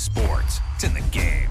sports. It's in the game.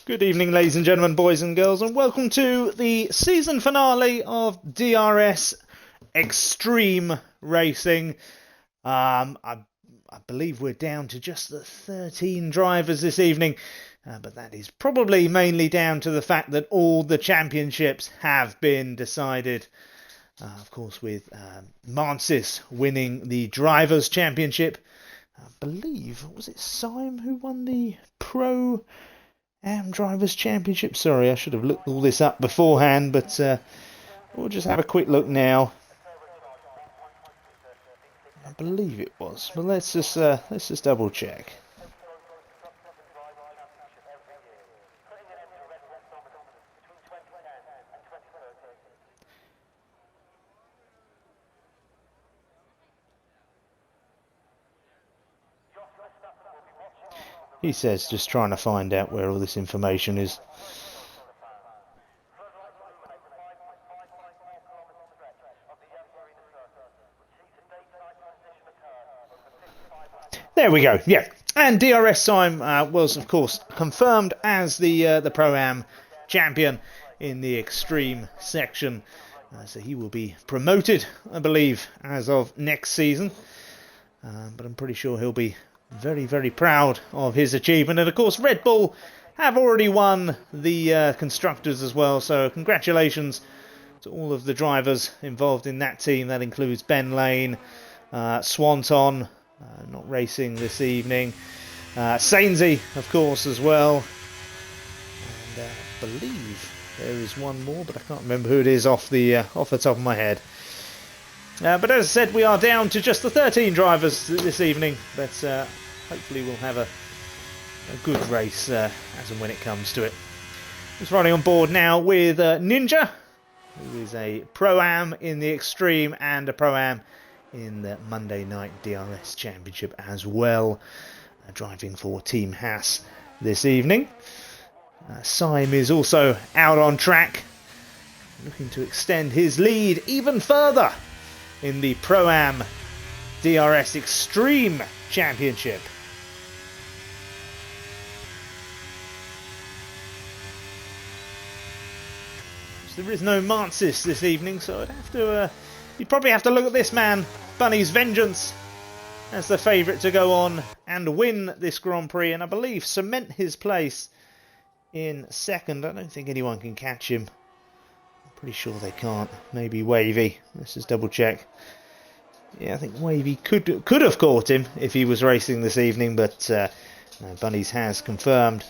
Good evening, ladies and gentlemen, boys and girls, and welcome to the season finale of DRS eXtreme Racing. I believe we're down to just the 13 drivers this evening, but that is probably mainly down to the fact that all the championships have been decided. Of course, with Mansis winning the Drivers' Championship. I believe, was it Syme who won the Pro Drivers' Championship? Sorry, I should have looked all this up beforehand, but we'll just have a quick look now. I believe it was, but let's just double check. He says just trying to find out where all this information is. There we go. Yeah, and DRS Syme was, of course, confirmed as the Pro-Am champion in the eXtreme section. So he will be promoted, I believe, as of next season. But I'm pretty sure he'll be very, very proud of his achievement. And of course, Red Bull have already won the constructors as well. So congratulations to all of the drivers involved in that team. That includes Ben Lane, Swanton, not racing this evening, Sainsey, of course, as well. And I believe there is one more, but I can't remember who it is off the top of my head. But as I said, we are down to just the 13 drivers this evening, but hopefully we'll have a good race as and when it comes to it. Just running on board now with Ninja, who is a Pro-Am in the eXtreme and a Pro-Am in the Monday Night DRS Championship as well, driving for Team Haas this evening. Syme is also out on track, looking to extend his lead even further in the Pro-Am DRS eXtreme Championship. So there is no Mansis this evening, so I'd have to, you'd probably have to look at this man, Bunny's Vengeance, as the favourite to go on and win this Grand Prix, and I believe cement his place in second. I don't think anyone can catch him. Pretty sure they can't. Maybe Wavy. Let's just double check. Yeah, I think Wavy could have caught him if he was racing this evening, but Bunnies has confirmed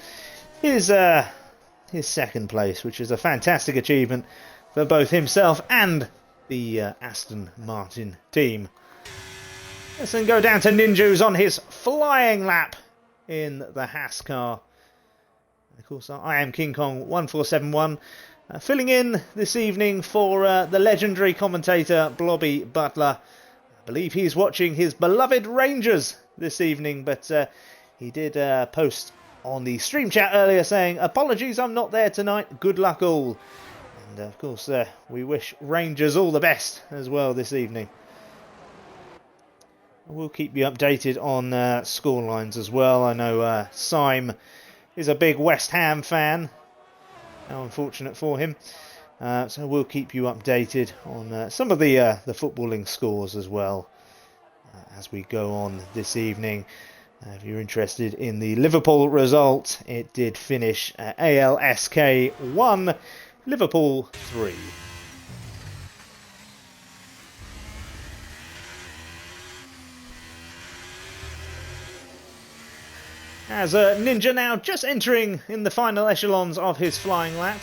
his second place, which is a fantastic achievement for both himself and the Aston Martin team. Let's then go down to Ninja, who's on his flying lap in the Haas car. And of course, I am King Kong 1471. Filling in this evening for the legendary commentator Blobby Butler. I believe he's watching his beloved Rangers this evening, but he did post on the stream chat earlier saying, "Apologies, I'm not there tonight. Good luck all." And of course, we wish Rangers all the best as well this evening. We'll keep you updated on scorelines as well. I know Syme is a big West Ham fan. How unfortunate for him. So we'll keep you updated on some of the footballing scores as well as we go on this evening. If you're interested in the Liverpool result, it did finish ALSK 1, Liverpool 3. As Ninja now just entering in the final echelons of his flying lap.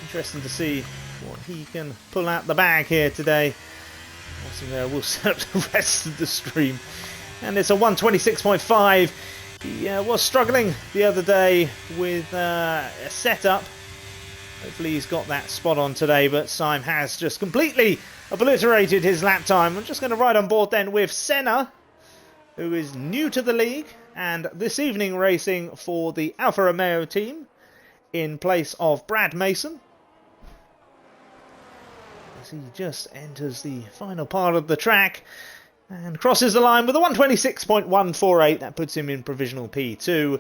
Interesting to see what he can pull out the bag here today. We'll set up the rest of the stream. And it's a 126.5. He was struggling the other day with a setup. Hopefully he's got that spot on today, but Syme has just completely obliterated his lap time. I'm just going to ride on board then with Senna, who is new to the league and this evening racing for the Alfa Romeo team in place of Brad Mason. As he just enters the final part of the track and crosses the line with a 126.148. That puts him in provisional P2.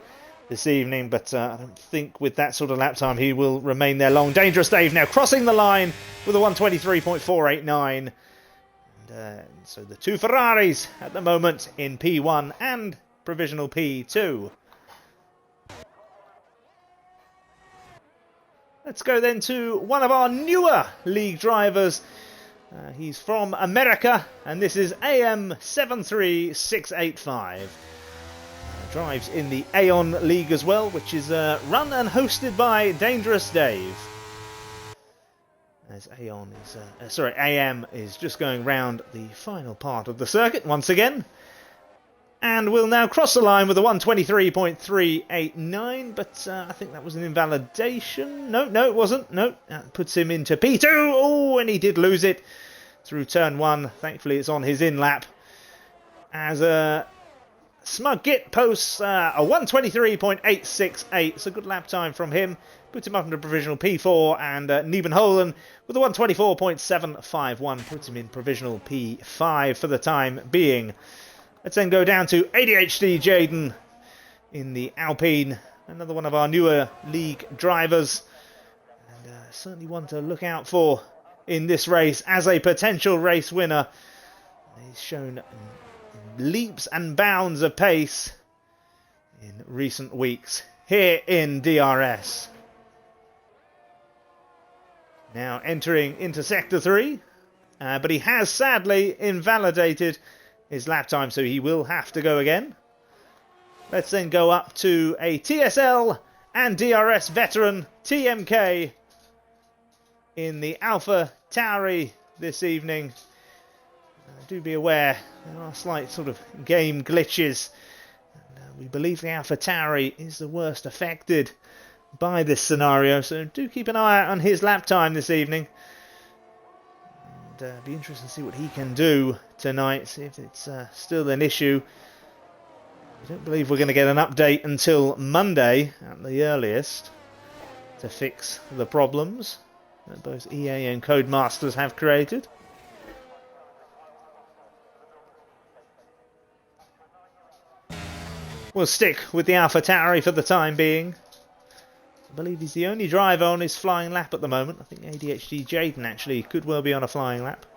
this evening, but I don't think with that sort of lap time he will remain there long. Dangerous Dave now crossing the line with a 1:23.489. So the two Ferraris at the moment in P1 and provisional P2. Let's go then to one of our newer league drivers. He's from America, and this is AM73685. Drives in the Aeon League as well, which is run and hosted by Dangerous Dave. As AM is just going round the final part of the circuit once again. And will now cross the line with a 1:23.389, but I think that was an invalidation. No, it wasn't. No, that puts him into P2. Oh, and he did lose it through turn 1. Thankfully, it's on his in-lap. As Smug Git posts a 1:23.868. It's a good lap time from him. Puts him up into provisional P4, and Niebenholen with a 1:24.751 puts him in provisional P5 for the time being. Let's then go down to ADHD Jaden in the Alpine, another one of our newer league drivers, and certainly one to look out for in this race as a potential race winner. He's shown leaps and bounds of pace in recent weeks here in DRS. Now entering into Sector 3, but he has sadly invalidated his lap time, so he will have to go again. Let's then go up to a TSL and DRS veteran, TMK, in the Alpha Tauri this evening. Do be aware, there are slight sort of game glitches. And, we believe the Alpha Tauri is the worst affected by this scenario, so do keep an eye out on his lap time this evening. And be interested to see what he can do tonight, see if it's still an issue. I don't believe we're going to get an update until Monday at the earliest to fix the problems that both EA and Codemasters have created. We'll stick with the Alpha Tauri for the time being. I believe he's the only driver on his flying lap at the moment. I think ADHD Jaden actually could well be on a flying lap.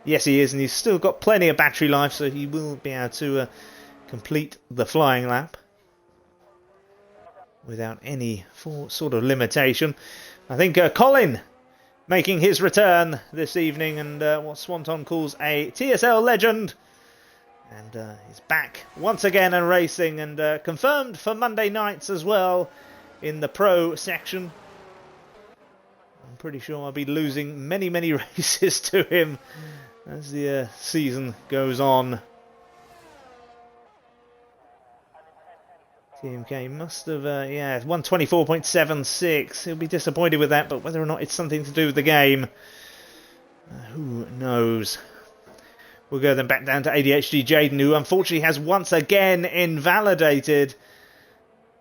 Yes, he is, and he's still got plenty of battery life, so he will be able to complete the flying lap without any sort of limitation. I think Colin making his return this evening, and what Swanton calls a TSL legend. And he's back once again and racing, and confirmed for Monday nights as well in the pro section. I'm pretty sure I'll be losing many races to him as the season goes on. TMK must have, 1:24.76. He'll be disappointed with that, but whether or not it's something to do with the game, who knows. We'll go then back down to ADHD Jaden, who unfortunately has once again invalidated.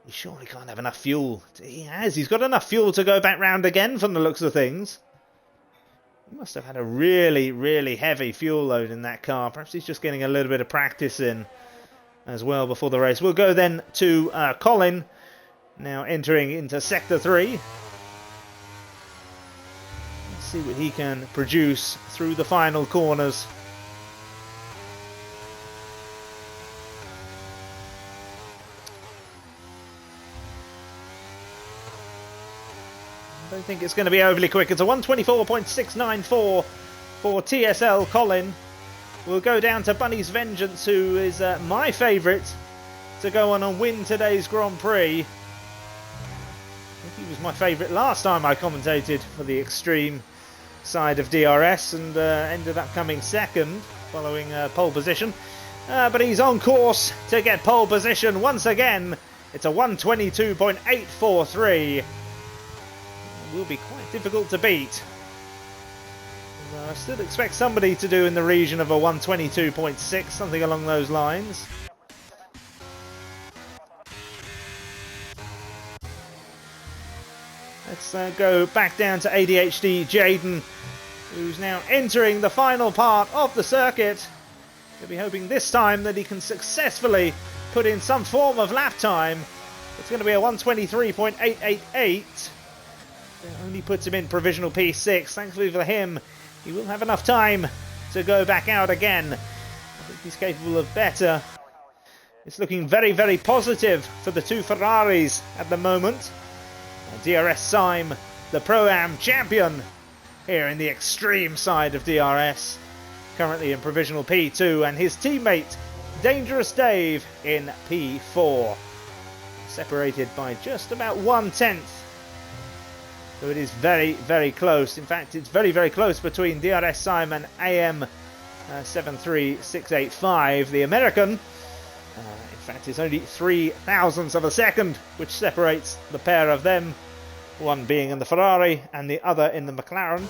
He surely can't have enough fuel. He has. He's got enough fuel to go back round again from the looks of things. He must have had a really heavy fuel load in that car. Perhaps he's just getting a little bit of practice in as well before the race. We'll go then to Colin, now entering into Sector 3. Let's see what he can produce through the final corners. I don't think it's going to be overly quick. It's a 1:24.694 for TSL Colin. We'll go down to Bunny's Vengeance, who is my favourite to go on and win today's Grand Prix. I think he was my favourite last time I commentated for the eXtreme side of DRS, and ended up coming second following pole position. But he's on course to get pole position once again. It's a 1:22.843. Will be quite difficult to beat. I still expect somebody to do in the region of a 1:22.6, something along those lines. Let's go back down to ADHD Jaden, who's now entering the final part of the circuit. He'll be hoping this time that he can successfully put in some form of lap time. It's going to be a 1:23.888. It only puts him in provisional P6. Thankfully for him, he will have enough time to go back out again. I think he's capable of better. It's looking very, very positive for the two Ferraris at the moment. DRS Syme, the Pro-Am champion here in the eXtreme side of DRS, currently in provisional P2, and his teammate Dangerous Dave in P4, separated by just about 1/10. So it is very, very close. In fact, it's very, very close between DRS Syme and AM 73685, the American. In fact, it's only 0.003 of a second which separates the pair of them, one being in the Ferrari and the other in the McLaren.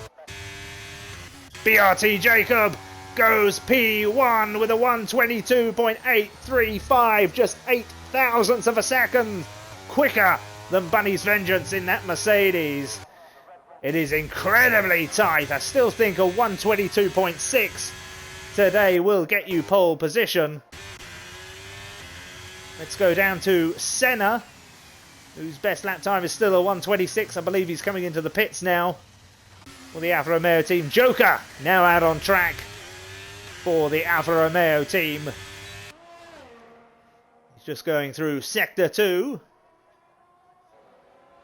BRT Jacob goes P1 with a 1:22.835, just 0.008 of a second quicker than Bunny's Vengeance in that Mercedes. It is incredibly tight. I still think a 1:22.6 today will get you pole position. Let's go down to Senna, whose best lap time is still a 1:26. I believe he's coming into the pits now for the Alfa Romeo team. Joker now out on track for the Alfa Romeo team. He's just going through Sector 2.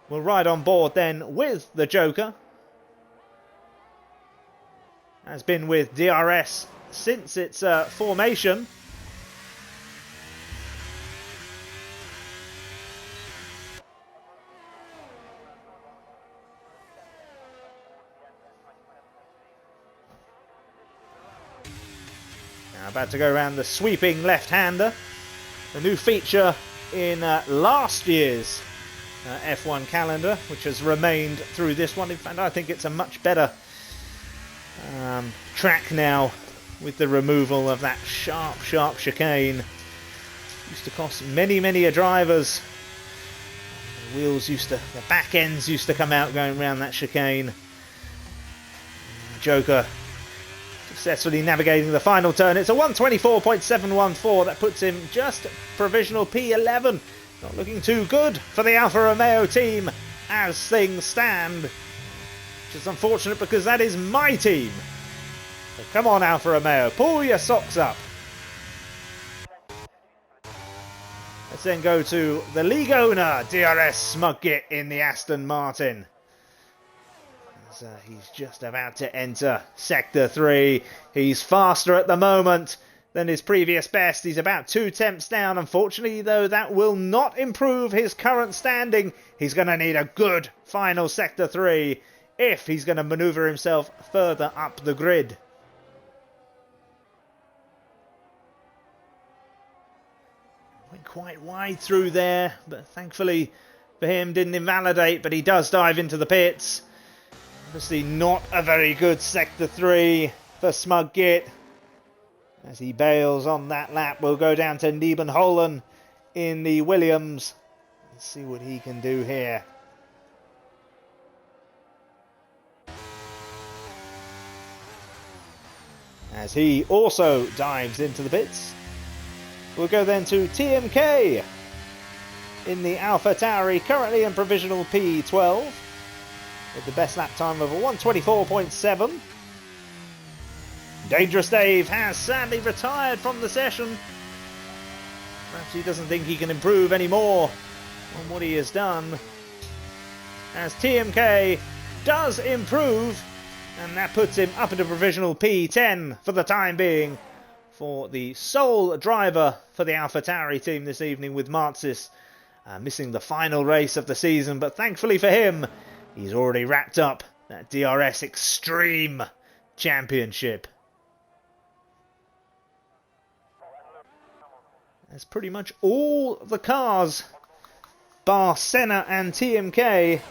We'll ride on board then with the Joker. Has been with DRS since its formation. Now about to go around the sweeping left-hander. The new feature in last year's F1 calendar, which has remained through this one. In fact, I think it's a much better track now with the removal of that sharp chicane. Used to cost many a drivers. The wheels the back ends used to come out going around that chicane. Joker successfully navigating the final turn. It's a 1:24.714 that puts him just provisional P11. Not looking too good for the Alfa Romeo team as things stand. Which is unfortunate because that is my team. So come on, Alfa Romeo, pull your socks up. Let's then go to the league owner, DRS Smugget in the Aston Martin. As, he's just about to enter Sector 3. He's faster at the moment than his previous best. He's about 2/10 down. Unfortunately, though, that will not improve his current standing. He's going to need a good final Sector 3 if he's going to manoeuvre himself further up the grid. Went quite wide through there, but thankfully for him didn't invalidate, but he does dive into the pits. Obviously not a very good Sector 3 for Smugget. As he bails on that lap, we'll go down to Niebenhollen in the Williams. Let's see what he can do here. As he also dives into the pits. We'll go then to TMK in the AlphaTauri, currently in provisional P12 with the best lap time of a 1:24.7. Dangerous Dave has sadly retired from the session. Perhaps he doesn't think he can improve anymore on what he has done. As TMK does improve, and that puts him up into provisional P10 for the time being for the sole driver for the AlphaTauri team this evening, with Martzis missing the final race of the season. But thankfully for him, he's already wrapped up that DRS eXtreme Championship. As pretty much all the cars, bar Senna and TMK,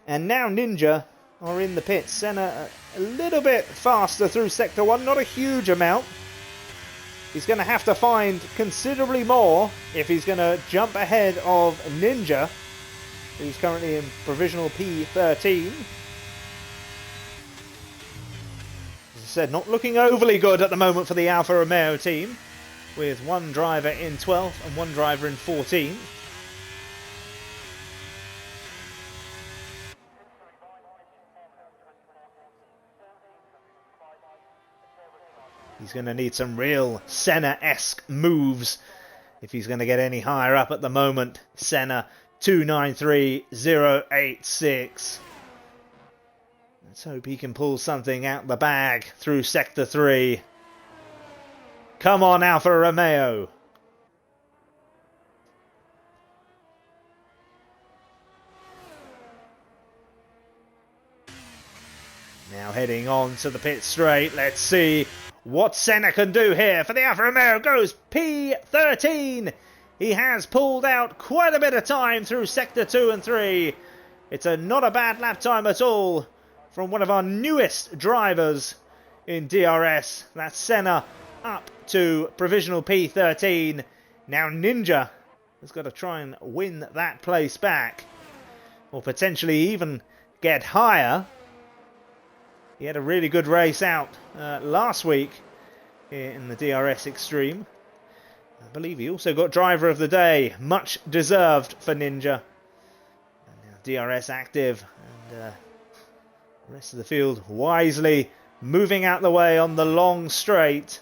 and now Ninja, are in the pits. Senna a little bit faster through Sector 1, not a huge amount. He's going to have to find considerably more if he's going to jump ahead of Ninja, who's currently in provisional P13. As I said, not looking overly good at the moment for the Alfa Romeo team. with one driver in 12th and one driver in 14th. He's going to need some real Senna-esque moves if he's going to get any higher up at the moment. Senna 293.086. Let's hope he can pull something out the bag through Sector 3. Come on, Alfa Romeo. Now heading on to the pit straight. Let's see what Senna can do here. For the Alfa Romeo goes P13. He has pulled out quite a bit of time through Sector 2 and 3. It's not a bad lap time at all from one of our newest drivers in DRS. That's Senna up to provisional P13. Now Ninja has got to try and win that place back, or potentially even get higher. He had a really good race out last week in the DRS Extreme. I believe he also got Driver of the Day. Much deserved for Ninja. And now DRS active. And the rest of the field wisely moving out the way on the long straight.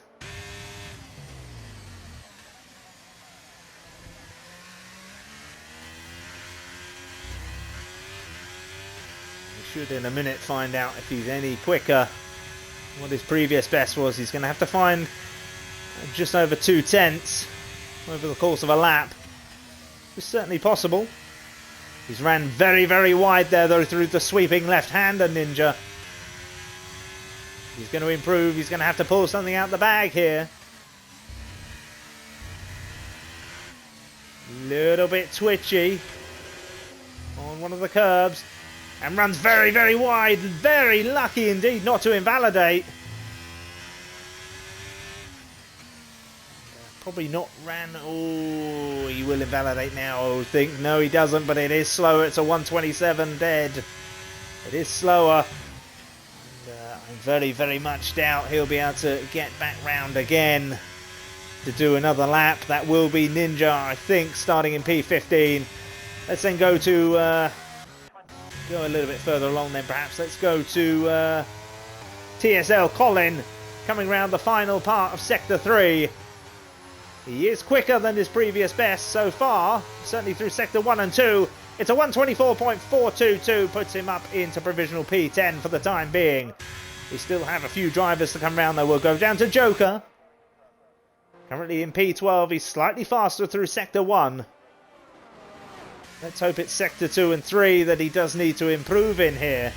Should in a minute find out if he's any quicker than what his previous best was. He's going to have to find just over 2/10 over the course of a lap. It's certainly possible. He's ran very, very wide there though through the sweeping left-hander Ninja. He's going to improve. He's going to have to pull something out the bag here. Little bit twitchy on one of the curbs. And runs very, very wide. Very lucky indeed not to invalidate. Probably not ran. Oh, he will invalidate now, I would think. No, he doesn't, but it is slower. It's a 127 dead. It is slower. And, I very, very much doubt he'll be able to get back round again to do another lap. That will be Ninja, I think, starting in P15. Let's then go to... go a little bit further along then perhaps. Let's go to TSL Colin coming round the final part of Sector 3. He is quicker than his previous best so far, certainly through Sector 1 and 2. It's a 124.422, puts him up into provisional P10 for the time being. We still have a few drivers to come round though. We'll go down to Joker. Currently in P12, he's slightly faster through Sector 1. Let's hope it's Sector 2 and 3 that he does need to improve in here.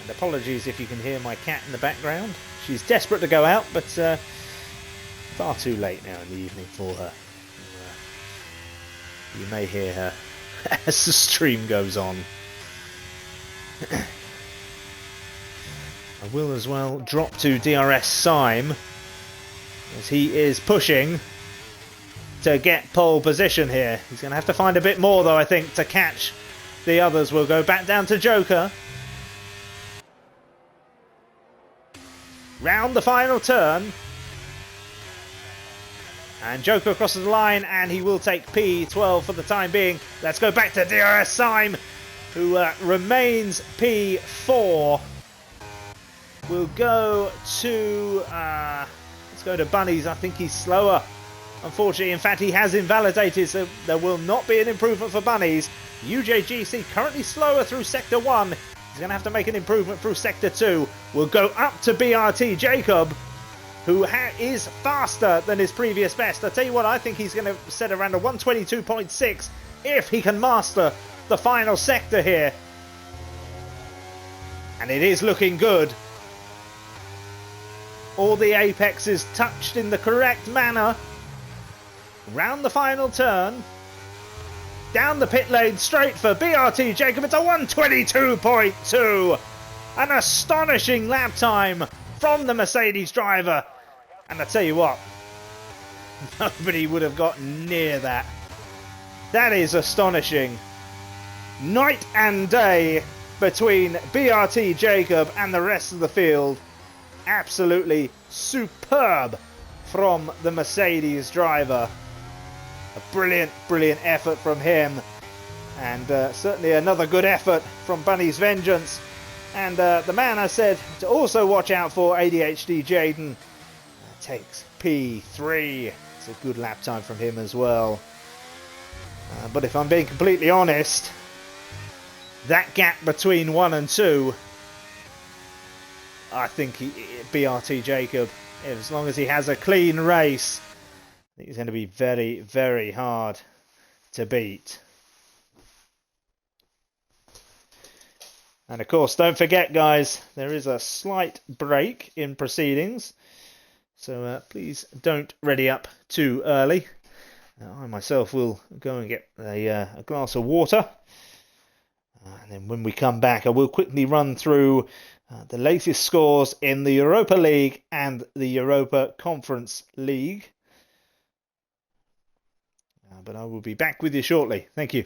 And apologies if you can hear my cat in the background. She's desperate to go out, but far too late now in the evening for her. You may hear her as the stream goes on. I will as well drop to DRS Syme, as he is pushing to get pole position here. He's going to have to find a bit more though, I think, to catch the others. We'll go back down to Joker. Round the final turn. And Joker crosses the line and he will take P12 for the time being. Let's go back to DRS Syme, who remains P4. We'll go to... let's go to Bunnies. I think he's slower, unfortunately. In fact, he has invalidated, so there will not be an improvement for Bunnies. UJGC currently slower through Sector 1. He's going to have to make an improvement through Sector 2. We'll go up to BRT Jacob, who is faster than his previous best. I tell you what, I think he's going to set around a 122.6 if he can master the final sector here. And it is looking good. All the apexes touched in the correct manner. Round the final turn. Down the pit lane straight for BRT Jacob. It's a 122.2. An astonishing lap time from the Mercedes driver. And I tell you what, nobody would have got near that. That is astonishing. Night and day between BRT Jacob and the rest of the field. absolutely superb from the Mercedes driver. A brilliant, brilliant effort from him. And certainly another good effort from Bunny's Vengeance. And the man I said to also watch out for, ADHD Jaden, takes P3. It's a good lap time from him as well. But if I'm being completely honest, that gap between 1 and 2, I think BRT Jacob, as long as he has a clean race, I think he's going to be very, very hard to beat. And of course, don't forget, guys, there is a slight break in proceedings. So please don't ready up too early. I myself will go and get a glass of water. And then when we come back, I will quickly run through the latest scores in the Europa League and the Europa Conference League. But I will be back with you shortly. Thank you.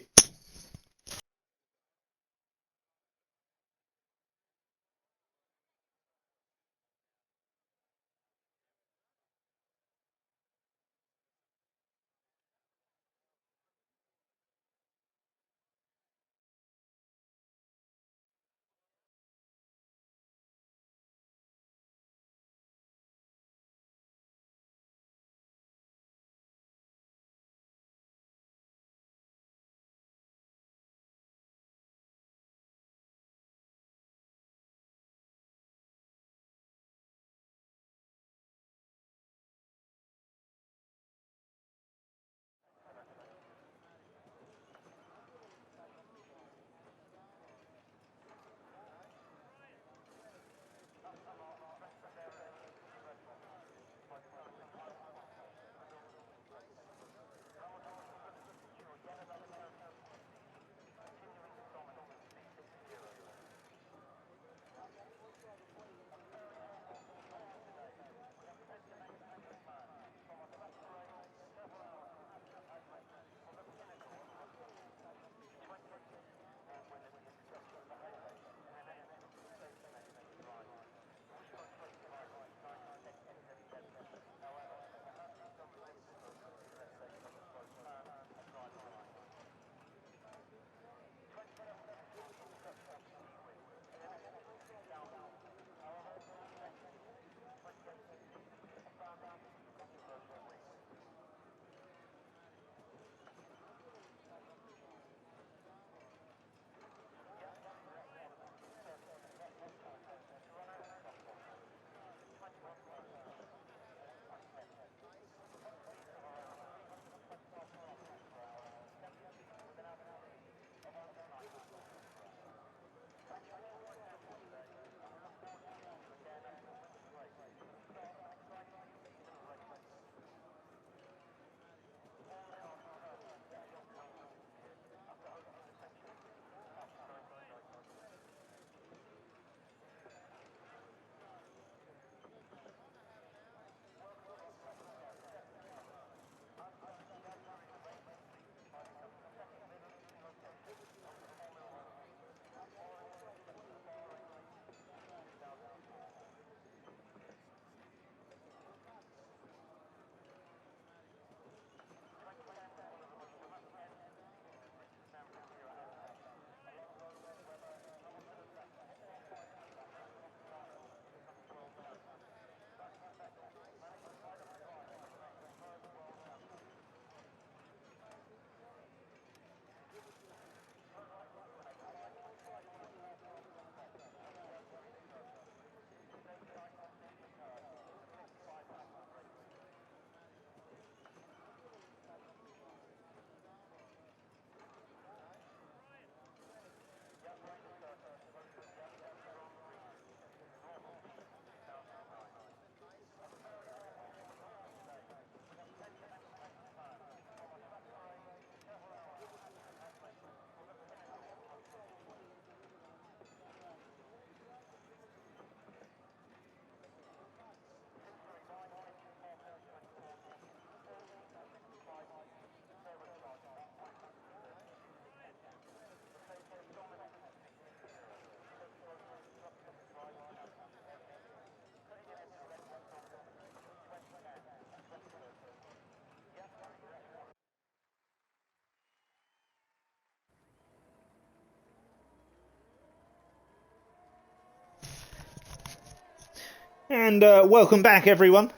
And welcome back, everyone.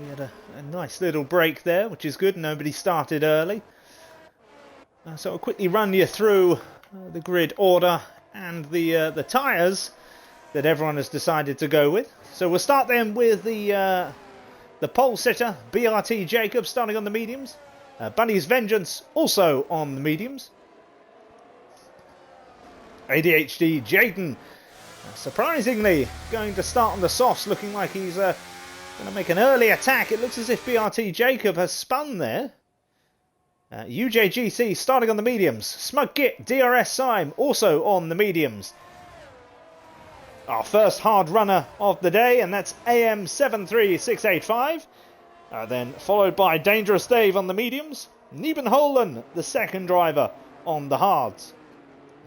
We had a nice little break there, which is good. Nobody started early. So I'll quickly run you through the grid order and the tyres that everyone has decided to go with. So we'll start then with the pole sitter, BRT Jacob, starting on the mediums. Bunny's Vengeance also on the mediums. ADHD Jaden, surprisingly, going to start on the softs, looking like he's going to make an early attack. It looks as if BRT Jacob has spun there. UJGC starting on the mediums. Smug Git, DRS Sime also on the mediums. Our first hard runner of the day, and that's AM73685. Then followed by Dangerous Dave on the mediums. Niebenholen, the second driver, on the hards.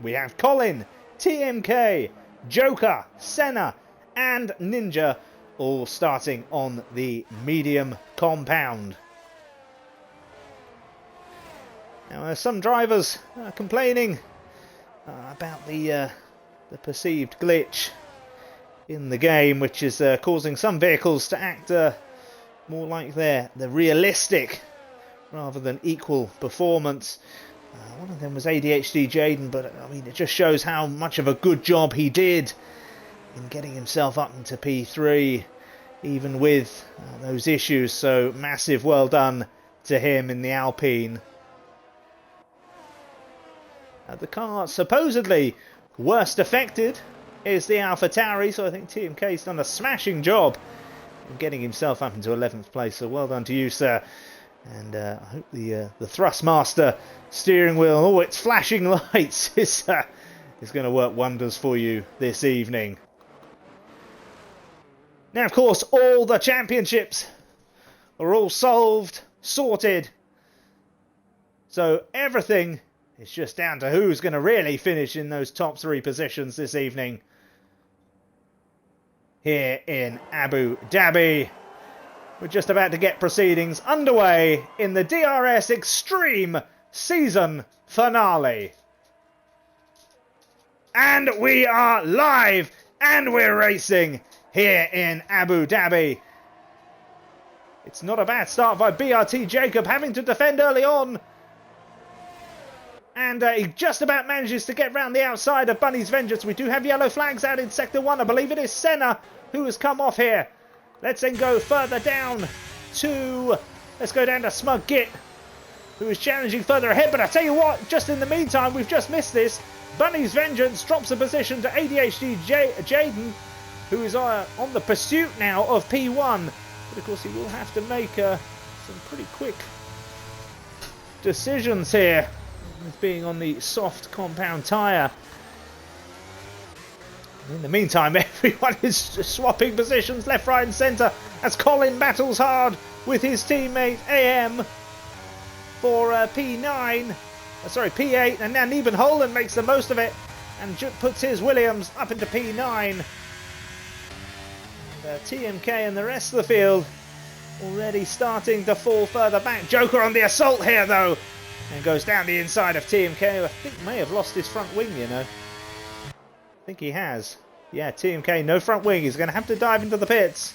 We have Colin, TMK, Joker, Senna, and Ninja all starting on the medium compound. Now, some drivers are complaining about the perceived glitch in the game, which is causing some vehicles to act more like the realistic rather than equal performance. One of them was ADHD Jaden, but I mean, it just shows how much of a good job he did in getting himself up into P3, even with those issues. So massive well done to him in the Alpine. The car supposedly worst affected is the AlphaTauri, so I think TMK's done a smashing job in getting himself up into 11th place. So well done to you, sir. And I hope the Thrustmaster steering wheel, oh, its flashing lights, is going to work wonders for you this evening. Now, of course, all the championships are all solved, sorted. So everything is just down to who's going to really finish in those top 3 positions this evening here in Abu Dhabi. We're just about to get proceedings underway in the DRS eXtreme season finale. And we are live and we're racing here in Abu Dhabi. It's not a bad start by BRT Jacob, having to defend early on. And he just about manages to get round the outside of Bunny's Vengeance. We do have yellow flags out in Sector 1. I believe it is Senna who has come off here. Let's then go further down to... Let's go down to Smug Git, who is challenging further ahead. But I tell you what, just in the meantime, we've just missed this. Bunny's Vengeance drops a position to ADHD Jaden, who is on the pursuit now of P1. But of course, he will have to make some pretty quick decisions here, with being on the soft compound tyre. In the meantime, everyone is swapping positions left, right and centre as Colin battles hard with his teammate AM for P8, and now Niebenholen makes the most of it and puts his Williams up into P9. And, TMK and the rest of the field already starting to fall further back. Joker on the assault here though, and goes down the inside of TMK, who I think may have lost his front wing, you know. I think he has. Yeah, TMK, no front wing. He's going to have to dive into the pits.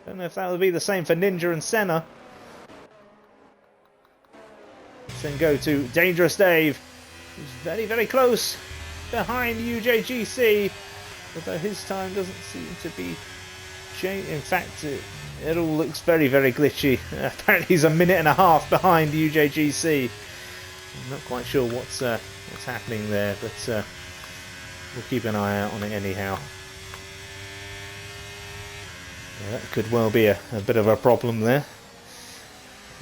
Don't know if that will be the same for Ninja and Senna. Let's then go to Dangerous Dave, who's very, very close behind UJGC, although his time doesn't seem to be changing. In fact, it all looks very, very glitchy. Apparently he's a minute and a half behind UJGC. I'm not quite sure what's happening there, but we'll keep an eye out on it anyhow. Yeah, that could well be a bit of a problem there,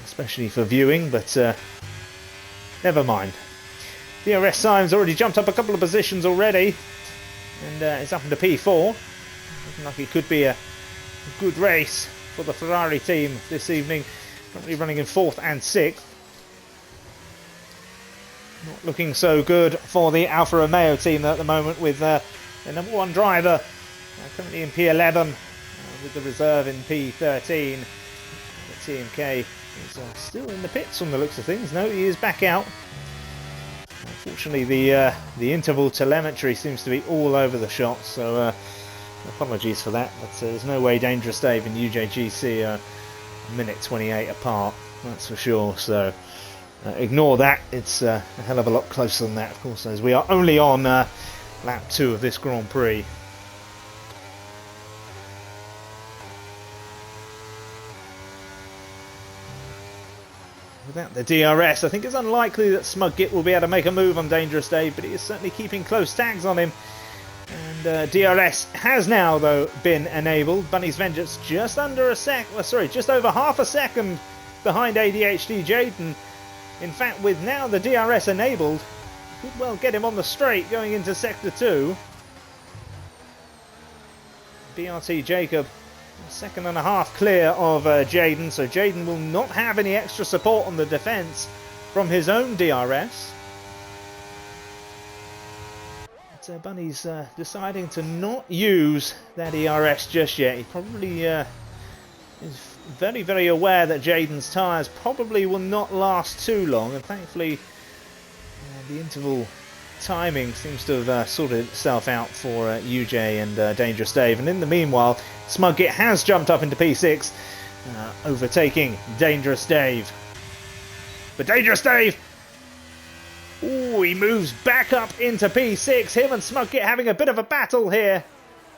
especially for viewing, but never mind. DRS Sime's already jumped up a couple of positions already, and it's up into P4. Looking like it could be a good race for the Ferrari team this evening. Currently running in 4th and 6th. Not looking so good for the Alfa Romeo team at the moment, with the number 1 driver currently in P11 with the reserve in P13. The TMK is still in the pits from the looks of things. No, he is back out. Unfortunately, the interval telemetry seems to be all over the shot, so Apologies for that, but there's no way Dangerous Dave and UJGC are a minute 28 apart, that's for sure. So ignore that. It's a hell of a lot closer than that, of course, as we are only on lap 2 of this Grand Prix. Without the DRS, I think it's unlikely that Smug-Git will be able to make a move on Dangerous Dave, but he is certainly keeping close tags on him. And DRS has now, though, been enabled. Bunny's Vengeance just under a just over half a second behind ADHD Jaden. In fact, with now the DRS enabled, could well get him on the straight going into Sector 2. BRT Jacob, a second and a half clear of Jaden, so Jaden will not have any extra support on the defence from his own DRS. But Bunny's deciding to not use that ERS just yet. He probably is very, very aware that Jaden's tyres probably will not last too long, and thankfully the interval timing seems to have sorted itself out for UJ and Dangerous Dave. And in the meanwhile, Smug-Git has jumped up into P6, overtaking Dangerous Dave. But Dangerous Dave, ooh, he moves back up into P6. Him and Smug-Git having a bit of a battle here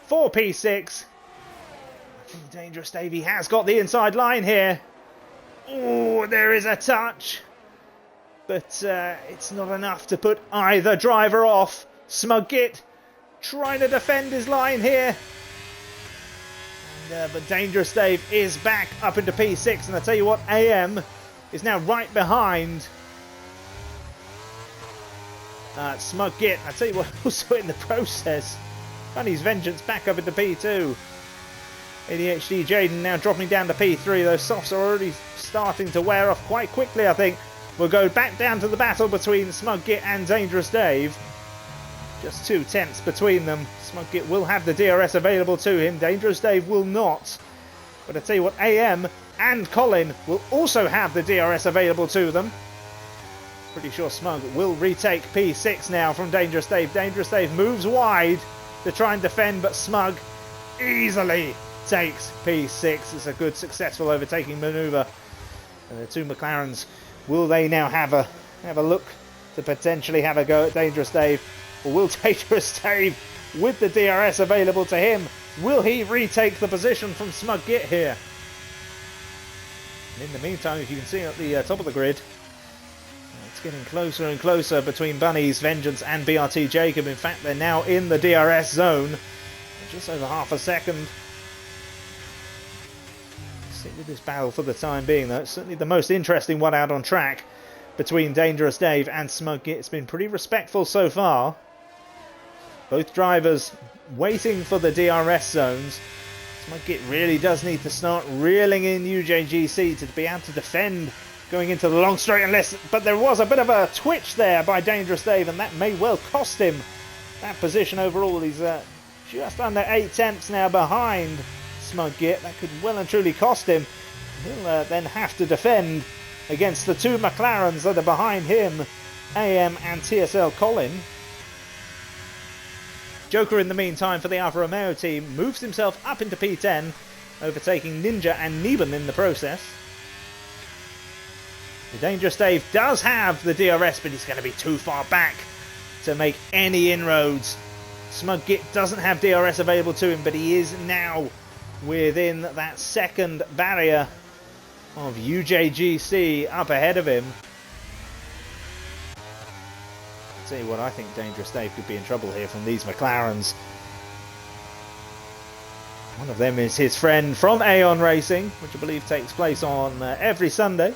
for P6. I think Dangerous Dave, he has got the inside line here. Oh, there is a touch. But it's not enough to put either driver off. Smug-Git trying to defend his line here. And, but Dangerous Dave is back up into P6. And I tell you what, AM is now right behind Smug-Git. I tell you what, also in the process, Bunny's Vengeance back up into P2. ADHD Jaden now dropping down to P3. Those softs are already starting to wear off quite quickly, I think. We'll go back down to the battle between Smug-Git and Dangerous Dave. Just 2 tenths between them. Smug-Git will have the DRS available to him. Dangerous Dave will not. But I tell you what, AM and Colin will also have the DRS available to them. Pretty sure Smug will retake P6 now from Dangerous Dave. Dangerous Dave moves wide to try and defend, but Smug easily takes P6. It's a good, successful overtaking manoeuvre. And the two McLarens, will they now have a look to potentially have a go at Dangerous Dave? Or will Dangerous Dave, with the DRS available to him, will he retake the position from Smug-Git here? And in the meantime, if you can see at the top of the grid, it's getting closer and closer between Bunny's Vengeance and BRT Jacob. In fact, they're now in the DRS zone. Just over half a second. Stick with this battle for the time being, though. It's certainly the most interesting one out on track between Dangerous Dave and Smug-Git. It's been pretty respectful so far. Both drivers waiting for the DRS zones. Smug-Git really does need to start reeling in UJGC to be able to defend going into the long straight, but there was a bit of a twitch there by Dangerous Dave, and that may well cost him that position overall. He's just under 8 tenths now behind Smug-Git. That could well and truly cost him. He'll then have to defend against the two McLarens that are behind him, AM and TSL Colin. Joker, in the meantime, for the Alfa Romeo team, moves himself up into P10, overtaking Ninja and Neben in the process. The Dangerous Dave does have the DRS, but he's going to be too far back to make any inroads. Smug-Git doesn't have DRS available to him, but he is now within that second barrier of UJGC up ahead of him. I'll tell you what, I think Dangerous Dave could be in trouble here from these McLarens. One of them is his friend from Aeon Racing, which I believe takes place on every Sunday.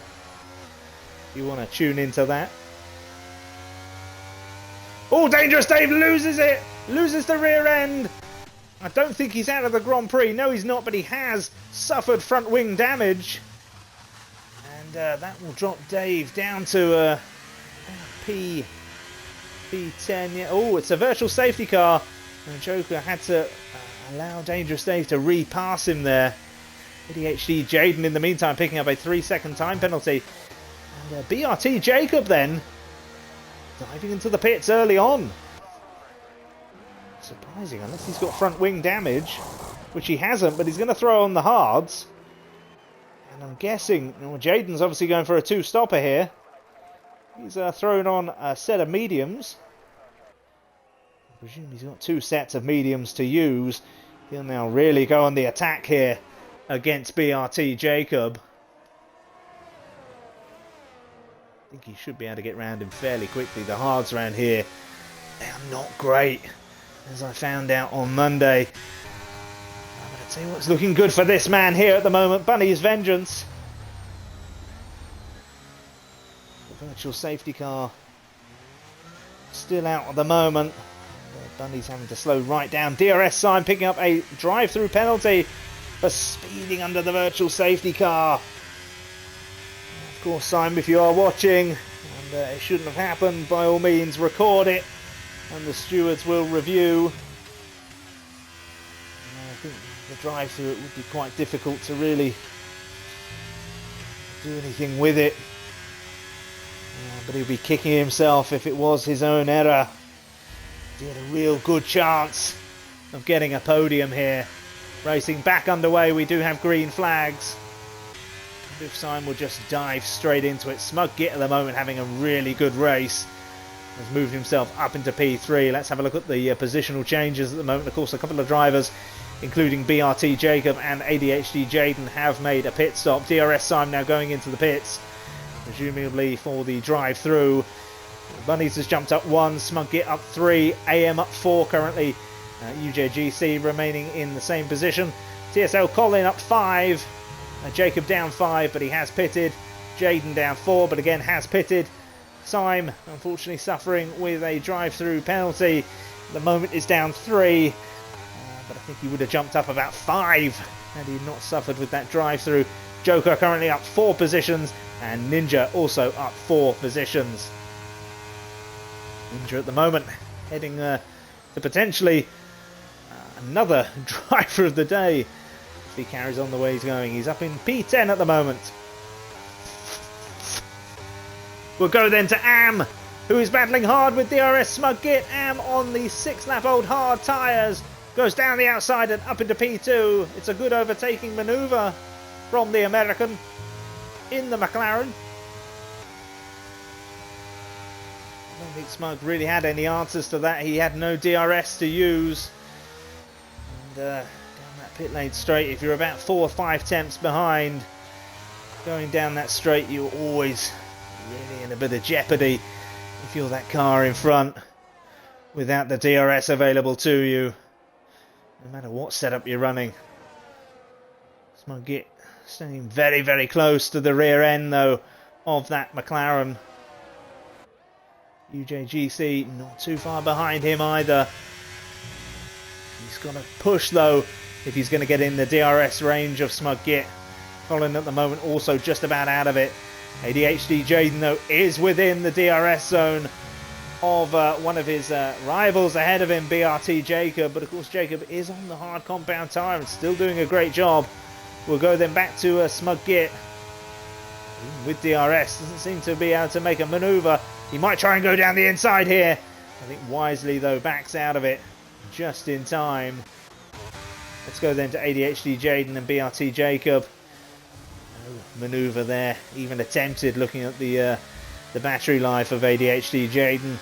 You want to tune into that. Oh, Dangerous Dave loses it! Loses the rear end! I don't think he's out of the Grand Prix. No, he's not, but he has suffered front wing damage. And that will drop Dave down to P10. Yeah. Oh, it's a virtual safety car. And Joker had to allow Dangerous Dave to repass him there. ADHD Jaden, in the meantime, picking up a 3-second time penalty. And BRT Jacob then diving into the pits early on. Surprising, unless he's got front wing damage, which he hasn't, but he's going to throw on the hards. And I'm guessing, well, Jaden's obviously going for a two-stopper here. He's thrown on a set of mediums. I presume he's got two sets of mediums to use. He'll now really go on the attack here against BRT Jacob. I think he should be able to get round him fairly quickly. The hards around here, they are not great, as I found out on Monday. I'm going to tell you what's looking good for this man here at the moment. Bunny's Vengeance. The virtual safety car still out at the moment. Bunny's having to slow right down. DRS sign picking up a drive-through penalty for speeding under the virtual safety car. Of course, Simon, if you are watching, and it shouldn't have happened, by all means record it, and the stewards will review. I think the drive-through, it would be quite difficult to really do anything with it. But he'll be kicking himself if it was his own error. He had a real good chance of getting a podium here. Racing back underway, we do have green flags. And if Simon will just dive straight into it. Smug Git at the moment having a really good race. Has moved himself up into P3. Let's have a look at the positional changes at the moment. Of course, a couple of drivers, including BRT Jacob and ADHD Jaden, have made a pit stop. DRS Simon now going into the pits, presumably for the drive-through. Bunnies has jumped up 1, Smug Git up 3, AM up 4 currently. UJGC remaining in the same position. TSL Colin up 5, Jacob down 5, but he has pitted. Jaden down 4, but again has pitted. Syme unfortunately suffering with a drive-through penalty. At the moment is down 3, but I think he would have jumped up about 5 had he not suffered with that drive-through. Joker currently up 4 positions, and Ninja also up 4 positions. Ninja at the moment heading to potentially another driver of the day if he carries on the way he's going. He's up in P10 at the moment. We'll go then to Am, who is battling hard with DRS Smug Git. Am on the 6-lap-old hard tyres goes down the outside and up into P2. It's a good overtaking manoeuvre from the American in the McLaren. I don't think Smug really had any answers to that. He had no DRS to use. And down that pit lane straight, if you're about 4 or 5 tenths behind, going down that straight, you're always really in a bit of jeopardy if you're that car in front without the DRS available to you, no matter what setup you're running. Smug Git staying very, very close to the rear end, though, of that McLaren. UJGC not too far behind him either. He's got to push, though, if he's going to get in the DRS range of Smug Git. Colin at the moment also just about out of it. ADHD Jaden, though, is within the DRS zone of one of his rivals ahead of him, BRT Jacob. But of course, Jacob is on the hard compound tyre and still doing a great job. We'll go then back to Smug Git with DRS. Doesn't seem to be able to make a manoeuvre. He might try and go down the inside here. I think wisely, though, backs out of it just in time. Let's go then to ADHD Jaden and BRT Jacob. No manoeuvre there, even attempted, looking at the battery life of ADHD Jaden.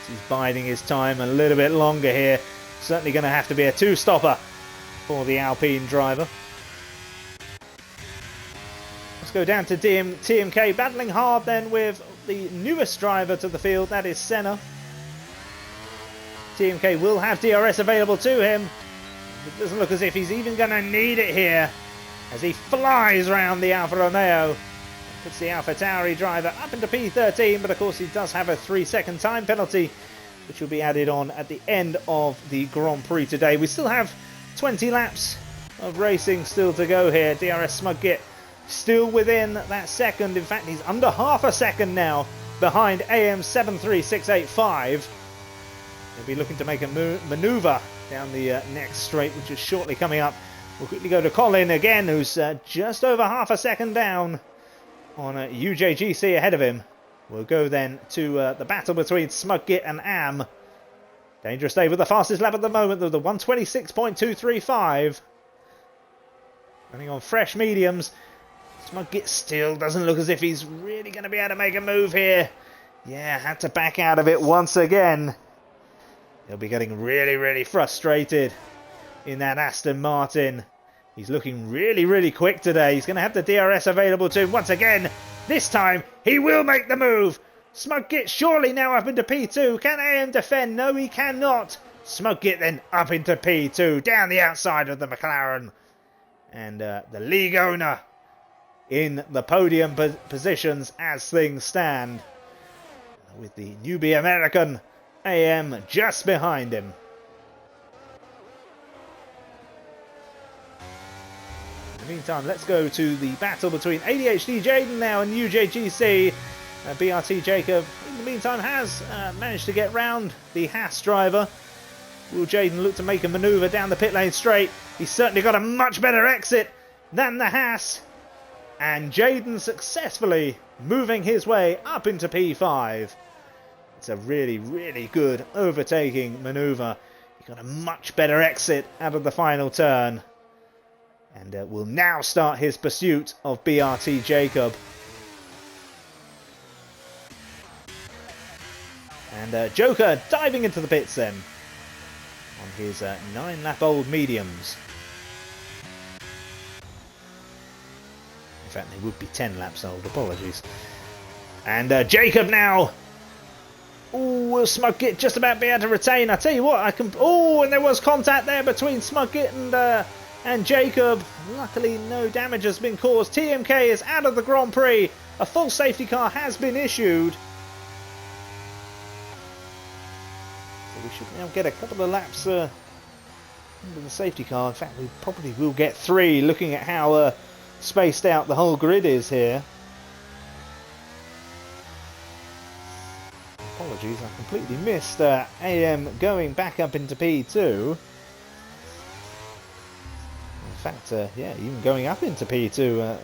He's biding his time a little bit longer here. Certainly going to have to be a two-stopper for the Alpine driver. Let's go down to TMK, battling hard then with the newest driver to the field, that is Senna. TMK will have DRS available to him. It doesn't look as if he's even going to need it here, as he flies around the Alfa Romeo. Puts the AlphaTauri driver up into P13, but of course he does have a 3-second time penalty, which will be added on at the end of the Grand Prix today. We still have 20 laps of racing still to go here. DRS Smug Git still within that second. In fact, he's under half a second now behind AM 73685. He'll be looking to make a manoeuvre down the next straight, which is shortly coming up. We'll quickly go to Colin again, who's just over half a second down on UJGC ahead of him. We'll go then to the battle between Smug Git and Am. Dangerous Dave with the fastest lap at the moment, the 126.235. Running on fresh mediums. Smugit still doesn't look as if he's really going to be able to make a move here. Yeah, had to back out of it once again. He'll be getting really, really frustrated in that Aston Martin. He's looking really, really quick today. He's going to have the DRS available to him once again. This time, he will make the move. Smugit surely now up into P2. Can AM defend? No, he cannot. Smugit then up into P2, down the outside of the McLaren. And the league owner in the podium positions as things stand, with the newbie American AM just behind him. In the meantime, let's go to the battle between ADHD Jaden now and UJGC. BRT Jacob, in the meantime, has managed to get round the Haas driver. Will Jaden look to make a manoeuvre down the pit lane straight? He's certainly got a much better exit than the Haas. And Jaden successfully moving his way up into P5. It's a really, really good overtaking manoeuvre. He got a much better exit out of the final turn. And will now start his pursuit of BRT Jacob. And Joker diving into the pits then on his 9-lap-old mediums. In fact, they would be 10 laps old, apologies. And Jacob now. Oh, will Smugit just about be able to retain? I tell you what, I can. Oh, and there was contact there between Smugit and Jacob. Luckily, no damage has been caused. TMK is out of the Grand Prix. A full safety car has been issued. We should now get a couple of laps under the safety car. In fact, we probably will get 3, looking at how spaced out the whole grid is here. Apologies, I completely missed AM going back up into P2. In fact, yeah, even going up into P2.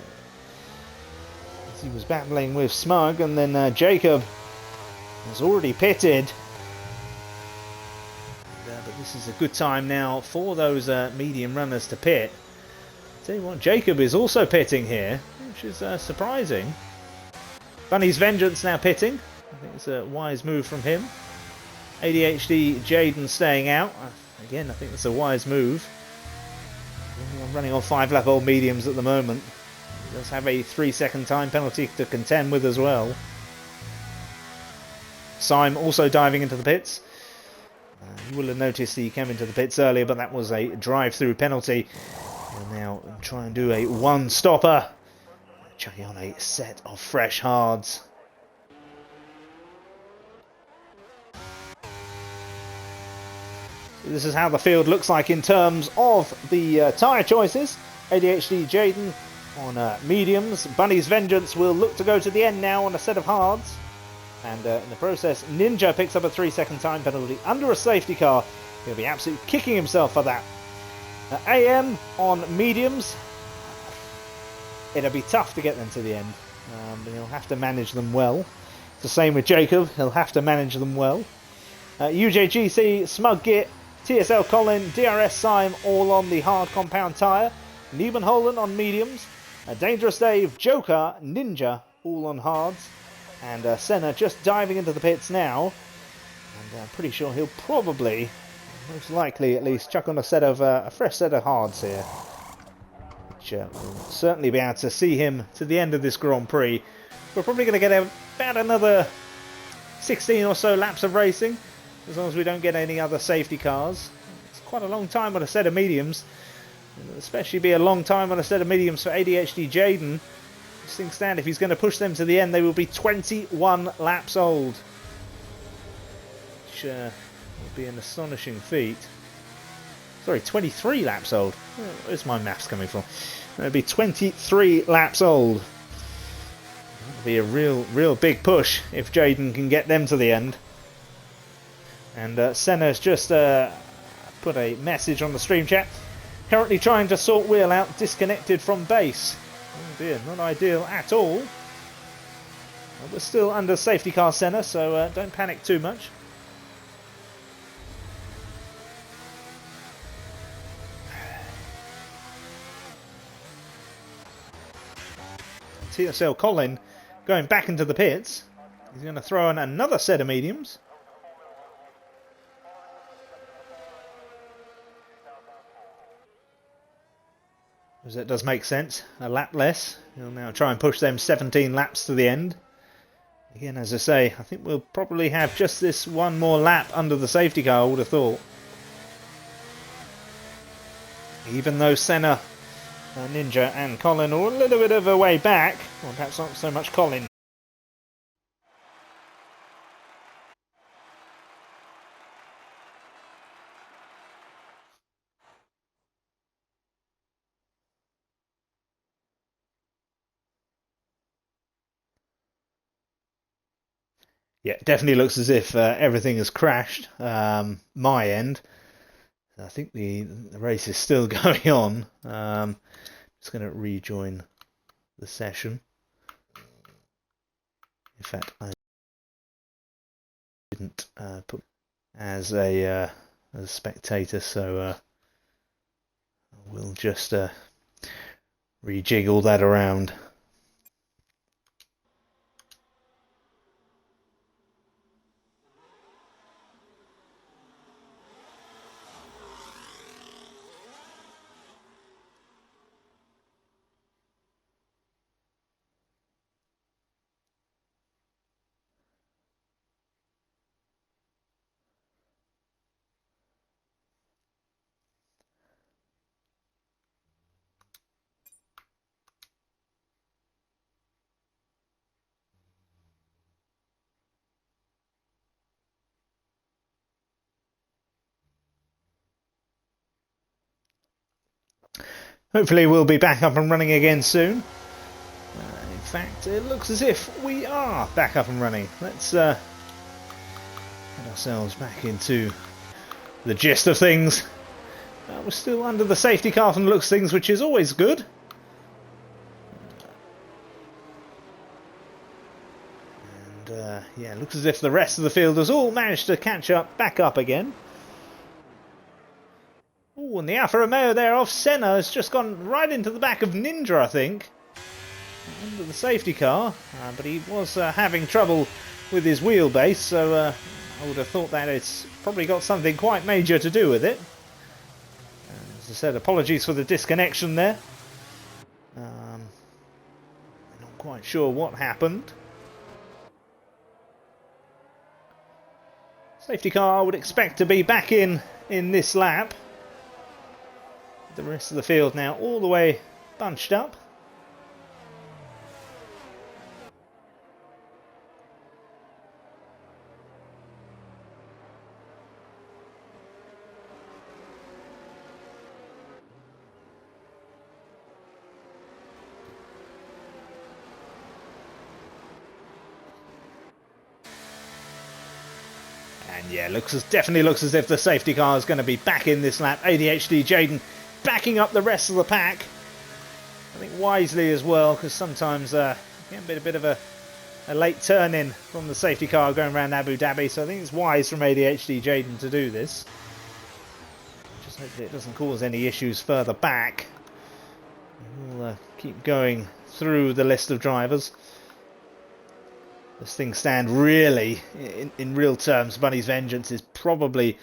As he was battling with Smug, and then Jacob has already pitted. But this is a good time now for those medium runners to pit. Tell you what, Jacob is also pitting here, which is surprising. Bunny's Vengeance now pitting. I think it's a wise move from him. ADHD Jaden staying out. Again, I think that's a wise move. I'm running on 5-lap-old mediums at the moment. He does have a 3-second time penalty to contend with as well. Syme also diving into the pits. You will have noticed he came into the pits earlier, but that was a drive-through penalty. We'll now try and do a one-stopper. Chucking on a set of fresh hards. This is how the field looks like in terms of the tyre choices. ADHD Jaden on mediums. Bunny's Vengeance will look to go to the end now on a set of hards. And in the process, Ninja picks up a 3-second time penalty under a safety car. He'll be absolutely kicking himself for that. AM on mediums. It'll be tough to get them to the end. But he'll have to manage them well. It's the same with Jacob. He'll have to manage them well. UJGC, Smug Git, TSL Colin, DRS Syme all on the hard compound tyre. Niebenholen on mediums. Dangerous Dave, Joker, Ninja all on hards. And Senna just diving into the pits now. And I'm pretty sure he'll probably, most likely at least, chuck on a fresh set of hards here. Which will certainly be able to see him to the end of this Grand Prix. We're probably going to get about another 16 or so laps of racing, as long as we don't get any other safety cars. It's quite a long time on a set of mediums. It'll especially be a long time on a set of mediums for ADHD Jaden. As things stand, if he's going to push them to the end, they will be 21 laps old. Which will be an astonishing feat. Sorry, 23 laps old. Where's my maths coming from? It'll be 23 laps old. It'll be a real big push if Jaden can get them to the end. And Senna's just put a message on the stream chat. Currently trying to sort wheel out, disconnected from base. Oh dear, not ideal at all. We're still under safety car Senna, so don't panic too much. TSL Colin going back into the pits. He's going to throw in another set of mediums. As it does make sense, a lap less. He'll now try and push them 17 laps to the end. Again, as I say, I think we'll probably have just this one more lap under the safety car, I would have thought. Even though Senna, Ninja and Colin are a little bit of a way back, or perhaps not so much Colin. Yeah, it definitely looks as if everything has crashed. My end. I think the race is still going on. Just going to rejoin the session. In fact, I didn't put as a spectator, so we'll just rejiggle that around. Hopefully we'll be back up and running again soon. In fact, it looks as if we are back up and running. Let's get ourselves back into the gist of things. We're still under the safety car from the looks of things, which is always good. And yeah, looks as if the rest of the field has all managed to catch up, back up again. Oh, and the Alfa Romeo there off Senna has just gone right into the back of Ninja, I think. Under the safety car, but he was having trouble with his wheelbase, so I would have thought that it's probably got something quite major to do with it. As I said, apologies for the disconnection there. Not quite sure what happened. Safety car I would expect to be back in this lap. The rest of the field now all the way bunched up. And yeah, definitely looks as if the safety car is going to be back in this lap. ADHD Jaden backing up the rest of the pack. I think wisely as well, because sometimes you get a bit of a late turn in from the safety car going around Abu Dhabi, so I think it's wise from ADHD Jaden to do this. Just hope that it doesn't cause any issues further back. We'll keep going through the list of drivers. As things stand, really, in real terms, Bunny's Vengeance is probably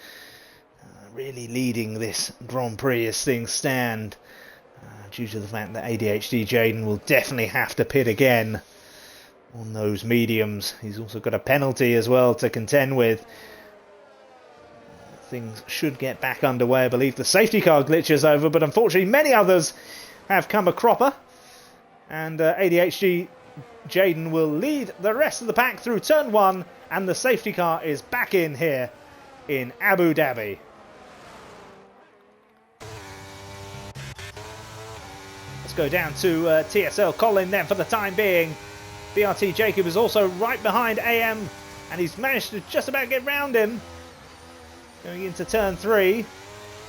really leading this Grand Prix as things stand, due to the fact that ADHD Jaden will definitely have to pit again on those mediums. He's also got a penalty as well to contend with. Things should get back underway. I believe the safety car glitch is over, but unfortunately many others have come a cropper, and ADHD Jaden will lead the rest of the pack through turn 1, and the safety car is back in here in Abu Dhabi. Let's go down to TSL Colin then for the time being. BRT Jacob is also right behind AM, and he's managed to just about get round him. Going into turn 3.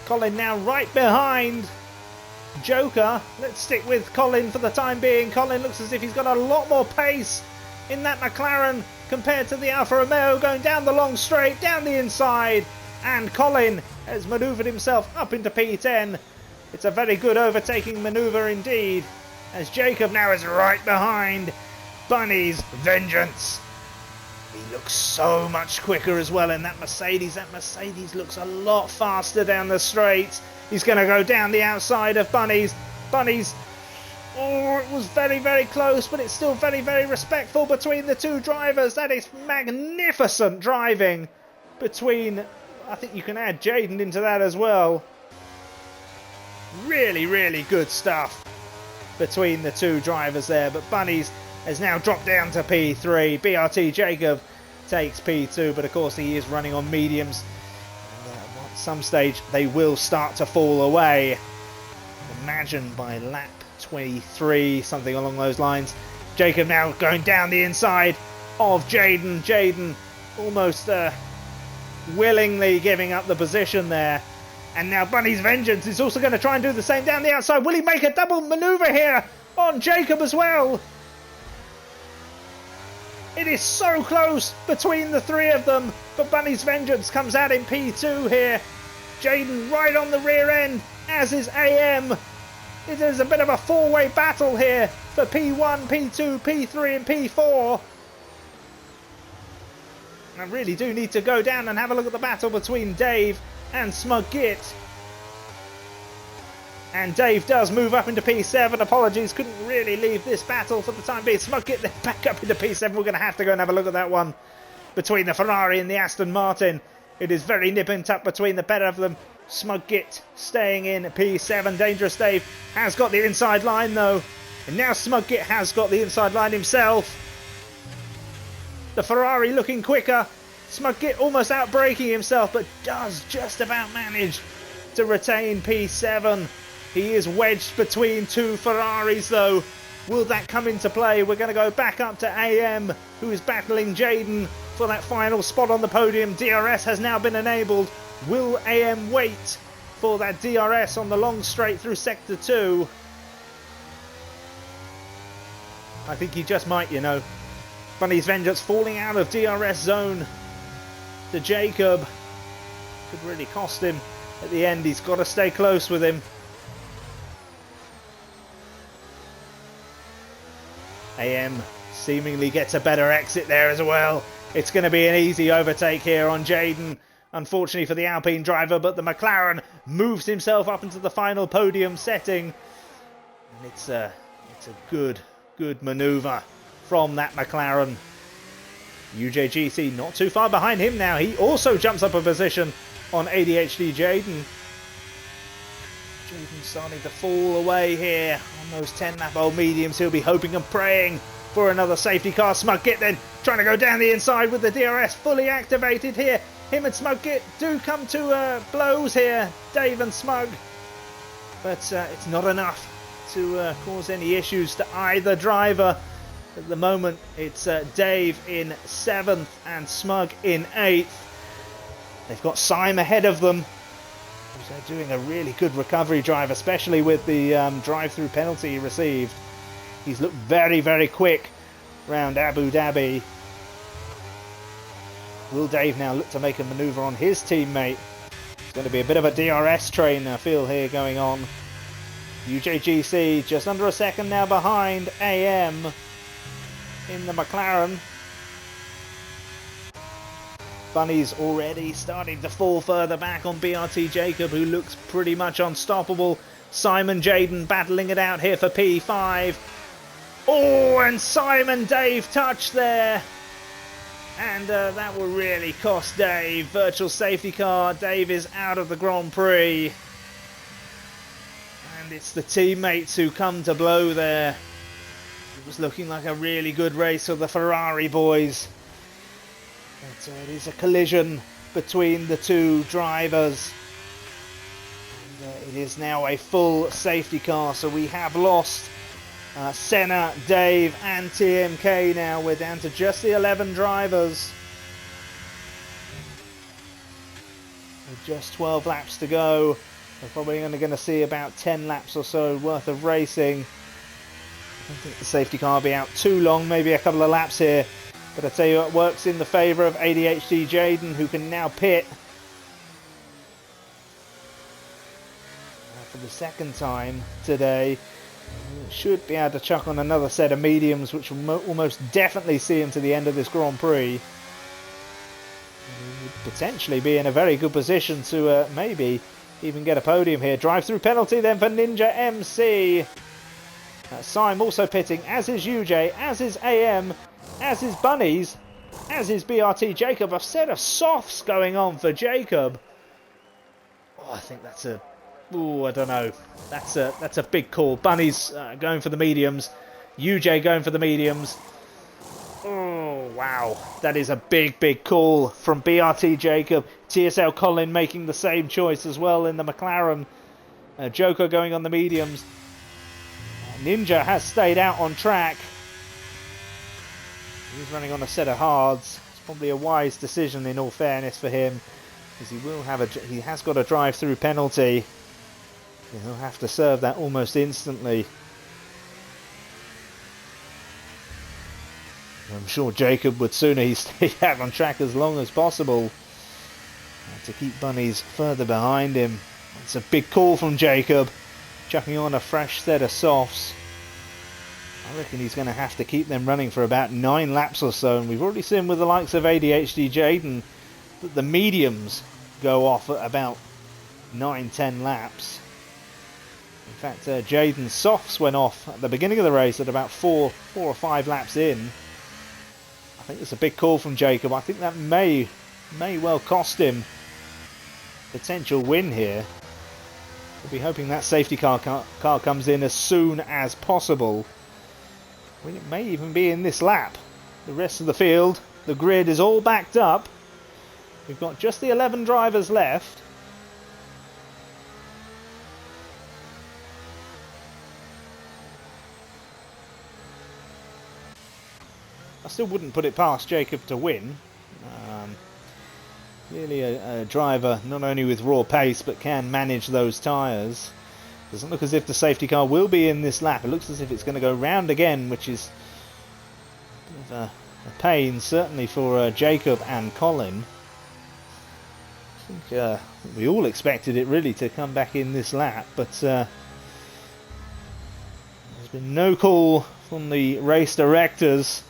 Colin now right behind Joker. Let's stick with Colin for the time being. Colin looks as if he's got a lot more pace in that McLaren compared to the Alfa Romeo, going down the long straight, down the inside, and Colin has manoeuvred himself up into P10. It's a very good overtaking manoeuvre indeed. as Jacob now is right behind Bunny's Vengeance. He looks so much quicker as well in that Mercedes. That Mercedes looks a lot faster down the straight. He's going to go down the outside of Bunny's. Oh, it was very, very close, but it's still very, very respectful between the two drivers. That is magnificent driving between, I think you can add Jaden into that as well. Really, really good stuff between the two drivers there, but Bunny's has now dropped down to P3. BRT Jacob takes P2, but of course he is running on mediums. And, at some stage they will start to fall away. Imagine by lap 23, something along those lines. Jacob now going down the inside of Jaden. Jaden almost willingly giving up the position there. And now Bunny's Vengeance is also going to try and do the same down the outside. Will he make a double maneuver here on Jacob as well? It is so close between the three of them, but Bunny's Vengeance comes out in P2 here. Jaden right on the rear end, as is AM. It is a bit of a four-way battle here for P1, P2, P3 and P4. I really do need to go down and have a look at the battle between Dave and Smug Git. And Dave does move up into P7. Apologies, couldn't really leave this battle for the time being. Smug Git then back up into P7. We're going to have to go and have a look at that one between the Ferrari and the Aston Martin. It is very nip and tuck between the pair of them. Smug Git staying in P7. Dangerous Dave has got the inside line though. And now Smug Git has got the inside line himself. The Ferrari looking quicker. Smug Git almost outbraking himself, but does just about manage to retain P7. He is wedged between two Ferraris though. Will that come into play? We're going to go back up to AM, who is battling Jaden for that final spot on the podium. DRS has now been enabled. Will AM wait for that DRS on the long straight through Sector 2? I think he just might, you know. Bunny's Vengeance falling out of DRS zone to Jacob. Could really cost him at the end. He's got to stay close with him. AM seemingly gets a better exit there as well. It's going to be an easy overtake here on Jaden, unfortunately for the Alpine driver, but the McLaren moves himself up into the final podium setting. And it's a good manoeuvre from that McLaren. UJGC not too far behind him now. He also jumps up a position on ADHD Jaden. Jaden starting to fall away here on those 10-lap old mediums. He'll be hoping and praying for another safety car. Smug Git then trying to go down the inside with the DRS fully activated here. Him and Smug Git do come to blows here, Dave and Smug. But it's not enough to cause any issues to either driver. At the moment, it's Dave in 7th and Smug in 8th. They've got Syme ahead of them. They're doing a really good recovery drive, especially with the drive-through penalty he received. He's looked very, very quick round Abu Dhabi. Will Dave now look to make a manoeuvre on his teammate? It's going to be a bit of a DRS train, I feel, here going on. UJGC just under a second now behind AM in the McLaren. Bunny's already starting to fall further back on BRT Jacob, who looks pretty much unstoppable. Simon Jaden battling it out here for P5. Oh, and Simon Dave touched there. And that will really cost Dave. Virtual safety car. Dave is out of the Grand Prix. And it's the teammates who come to blow there. It was looking like a really good race for the Ferrari boys. But it is a collision between the two drivers. And, it is now a full safety car, so we have lost Senna, Dave and TMK now. We're down to just the 11 drivers. With just 12 laps to go. We're probably only going to see about 10 laps or so worth of racing. I don't think the safety car will be out too long, maybe a couple of laps here. But I tell you what, works in the favour of ADHD Jaden, who can now pit for the second time today. Should be able to chuck on another set of mediums, which will almost definitely see him to the end of this Grand Prix. He would potentially be in a very good position to maybe even get a podium here. Drive-through penalty then for Ninja MC. Syme also pitting, as is UJ, as is AM, as is Bunnies, as is BRT Jacob. A set of softs going on for Jacob. Oh, I think that's a... Ooh, I don't know. That's a big call. Bunnies going for the mediums. UJ going for the mediums. Oh, wow. That is a big, big call from BRT Jacob. TSL Colin making the same choice as well in the McLaren. Joker going on the mediums. Ninja has stayed out on track. He's running on a set of hards. It's probably a wise decision in all fairness for him, because he has got a drive-through penalty. He'll have to serve that almost instantly. I'm sure Jacob would sooner he stayed out on track as long as possible to keep Bunnies further behind him. It's a big call from Jacob, chucking on a fresh set of softs. I reckon he's going to have to keep them running for about 9 laps or so, and we've already seen with the likes of ADHD Jaden that the mediums go off at about 9-10 laps. In fact, Jaden's softs went off at the beginning of the race at about 4 or 5 laps in. I think it's a big call from Jacob. I think that may well cost him potential win here. We'll be hoping that safety car comes in as soon as possible. I mean, it may even be in this lap. The rest of the field, the grid is all backed up. We've got just the 11 drivers left. I still wouldn't put it past Jacob to win. Clearly a driver not only with raw pace but can manage those tyres. Doesn't look as if the safety car will be in this lap. It looks as if it's going to go round again, which is a bit of a pain, certainly for Jacob and Colin. I think we all expected it really to come back in this lap, but there's been no call from the race directors,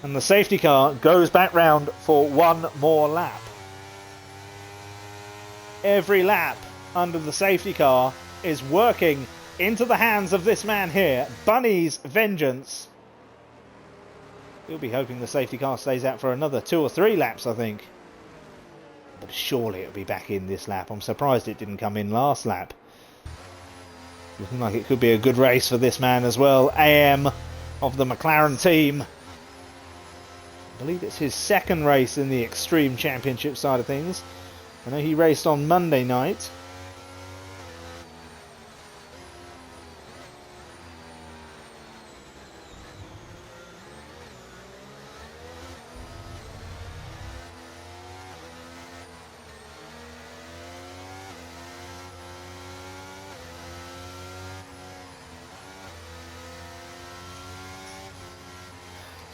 and the safety car goes back round for one more lap. Every lap under the safety car is working into the hands of this man here, Bunny's Vengeance. He'll be hoping the safety car stays out for another 2 or 3 laps, I think. But surely it'll be back in this lap. I'm surprised it didn't come in last lap. Looking like it could be a good race for this man as well. AM of the McLaren team. I believe it's his second race in the eXtreme Championship side of things. I know he raced on Monday night.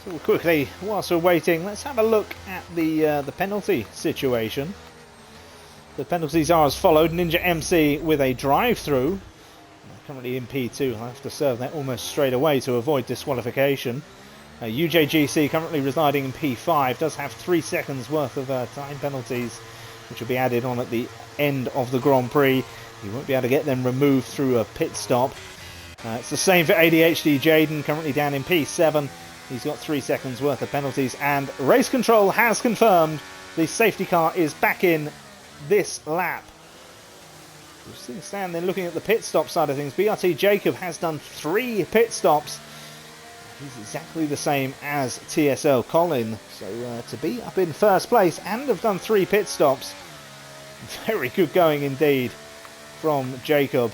So quickly, whilst we're waiting, let's have a look at the penalty situation. The penalties are as followed. Ninja MC with a drive-through. Currently in P2. I'll have to serve that almost straight away to avoid disqualification. UJGC currently residing in P5. Does have 3 seconds worth of time penalties, which will be added on at the end of the Grand Prix. You won't be able to get them removed through a pit stop. It's the same for ADHD Jaden, currently down in P7. He's got 3 seconds worth of penalties, and Race Control has confirmed the safety car is back in this lap. We'll stand there looking at the pit stop side of things. BRT Jacob has done 3 pit stops. He's exactly the same as TSL Colin. So to be up in first place and have done 3 pit stops, very good going indeed from Jacob.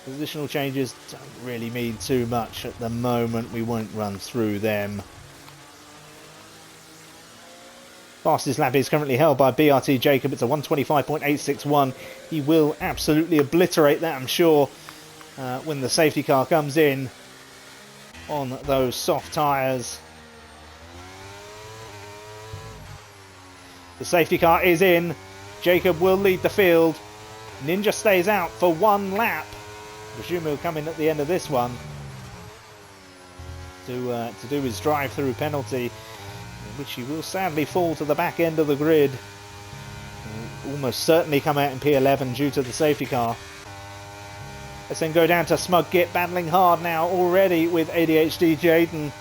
Positional changes don't really mean too much at the moment. We won't run through them. Fastest lap is currently held by BRT Jacob. It's a 125.861. He will absolutely obliterate that, I'm sure, when the safety car comes in on those soft tyres. The safety car is in. Jacob will lead the field. Ninja stays out for one lap. I presume he'll come in at the end of this one to do his drive-through penalty, in which he will sadly fall to the back end of the grid. He'll almost certainly come out in P11 due to the safety car. Let's then go down to Smug Git, battling hard now already with ADHD Jaden.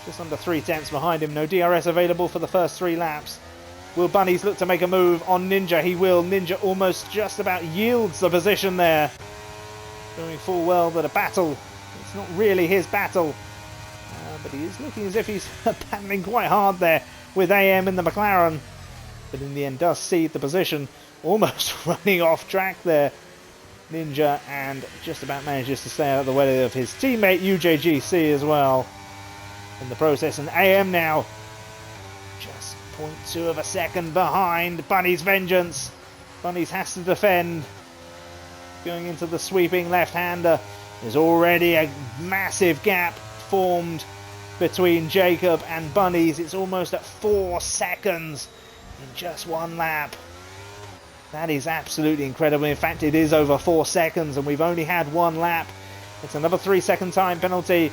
Just under 3/10 behind him. No DRS available for the first 3 laps. Will Bunnies look to make a move on Ninja? He will. Ninja almost just about yields the position there. Knowing full well that a battle, it's not really his battle. But he is looking as if he's battling quite hard there with AM in the McLaren. But in the end does cede the position. Almost running off track there. Ninja, and just about manages to stay out of the way of his teammate UJGC as well in the process. And AM now just 0.2 of a second behind Bunny's Vengeance. Bunny's has to defend. Going into the sweeping left-hander. There's already a massive gap formed between Jacob and Bunnies. It's almost at 4 seconds in just one lap. That is absolutely incredible. In fact, it is over 4 seconds, and we've only had one lap. It's another 3-second time penalty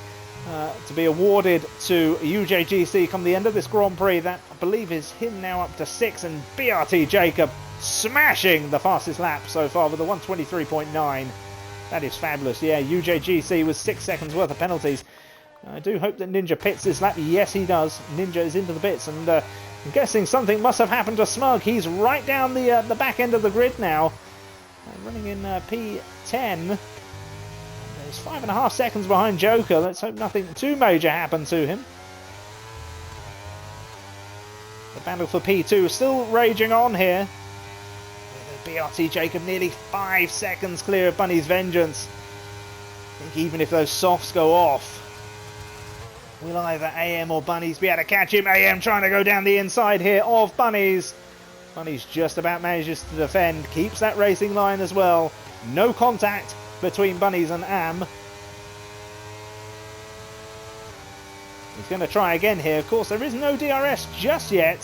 to be awarded to UJGC come the end of this Grand Prix. That, I believe, is him now up to 6, and BRT Jacob smashing the fastest lap so far with a 1:23.9. That is fabulous. Yeah, UJGC with 6 seconds worth of penalties. I do hope that Ninja pits this lap. Yes, he does. Ninja is into the pits, and I'm guessing something must have happened to Smug. He's right down the back end of the grid now, running in P10. He's 5.5 seconds behind Joker. Let's hope nothing too major happened to him. The battle for P2 is still raging on here. BRT Jacob nearly 5 seconds clear of Bunny's Vengeance. I think even if those softs go off, will either AM or Bunnies be able to catch him? AM trying to go down the inside here of Bunnies. Bunnies just about manages to defend. Keeps that racing line as well. No contact between Bunnies and AM. He's going to try again here. Of course, there is no DRS just yet.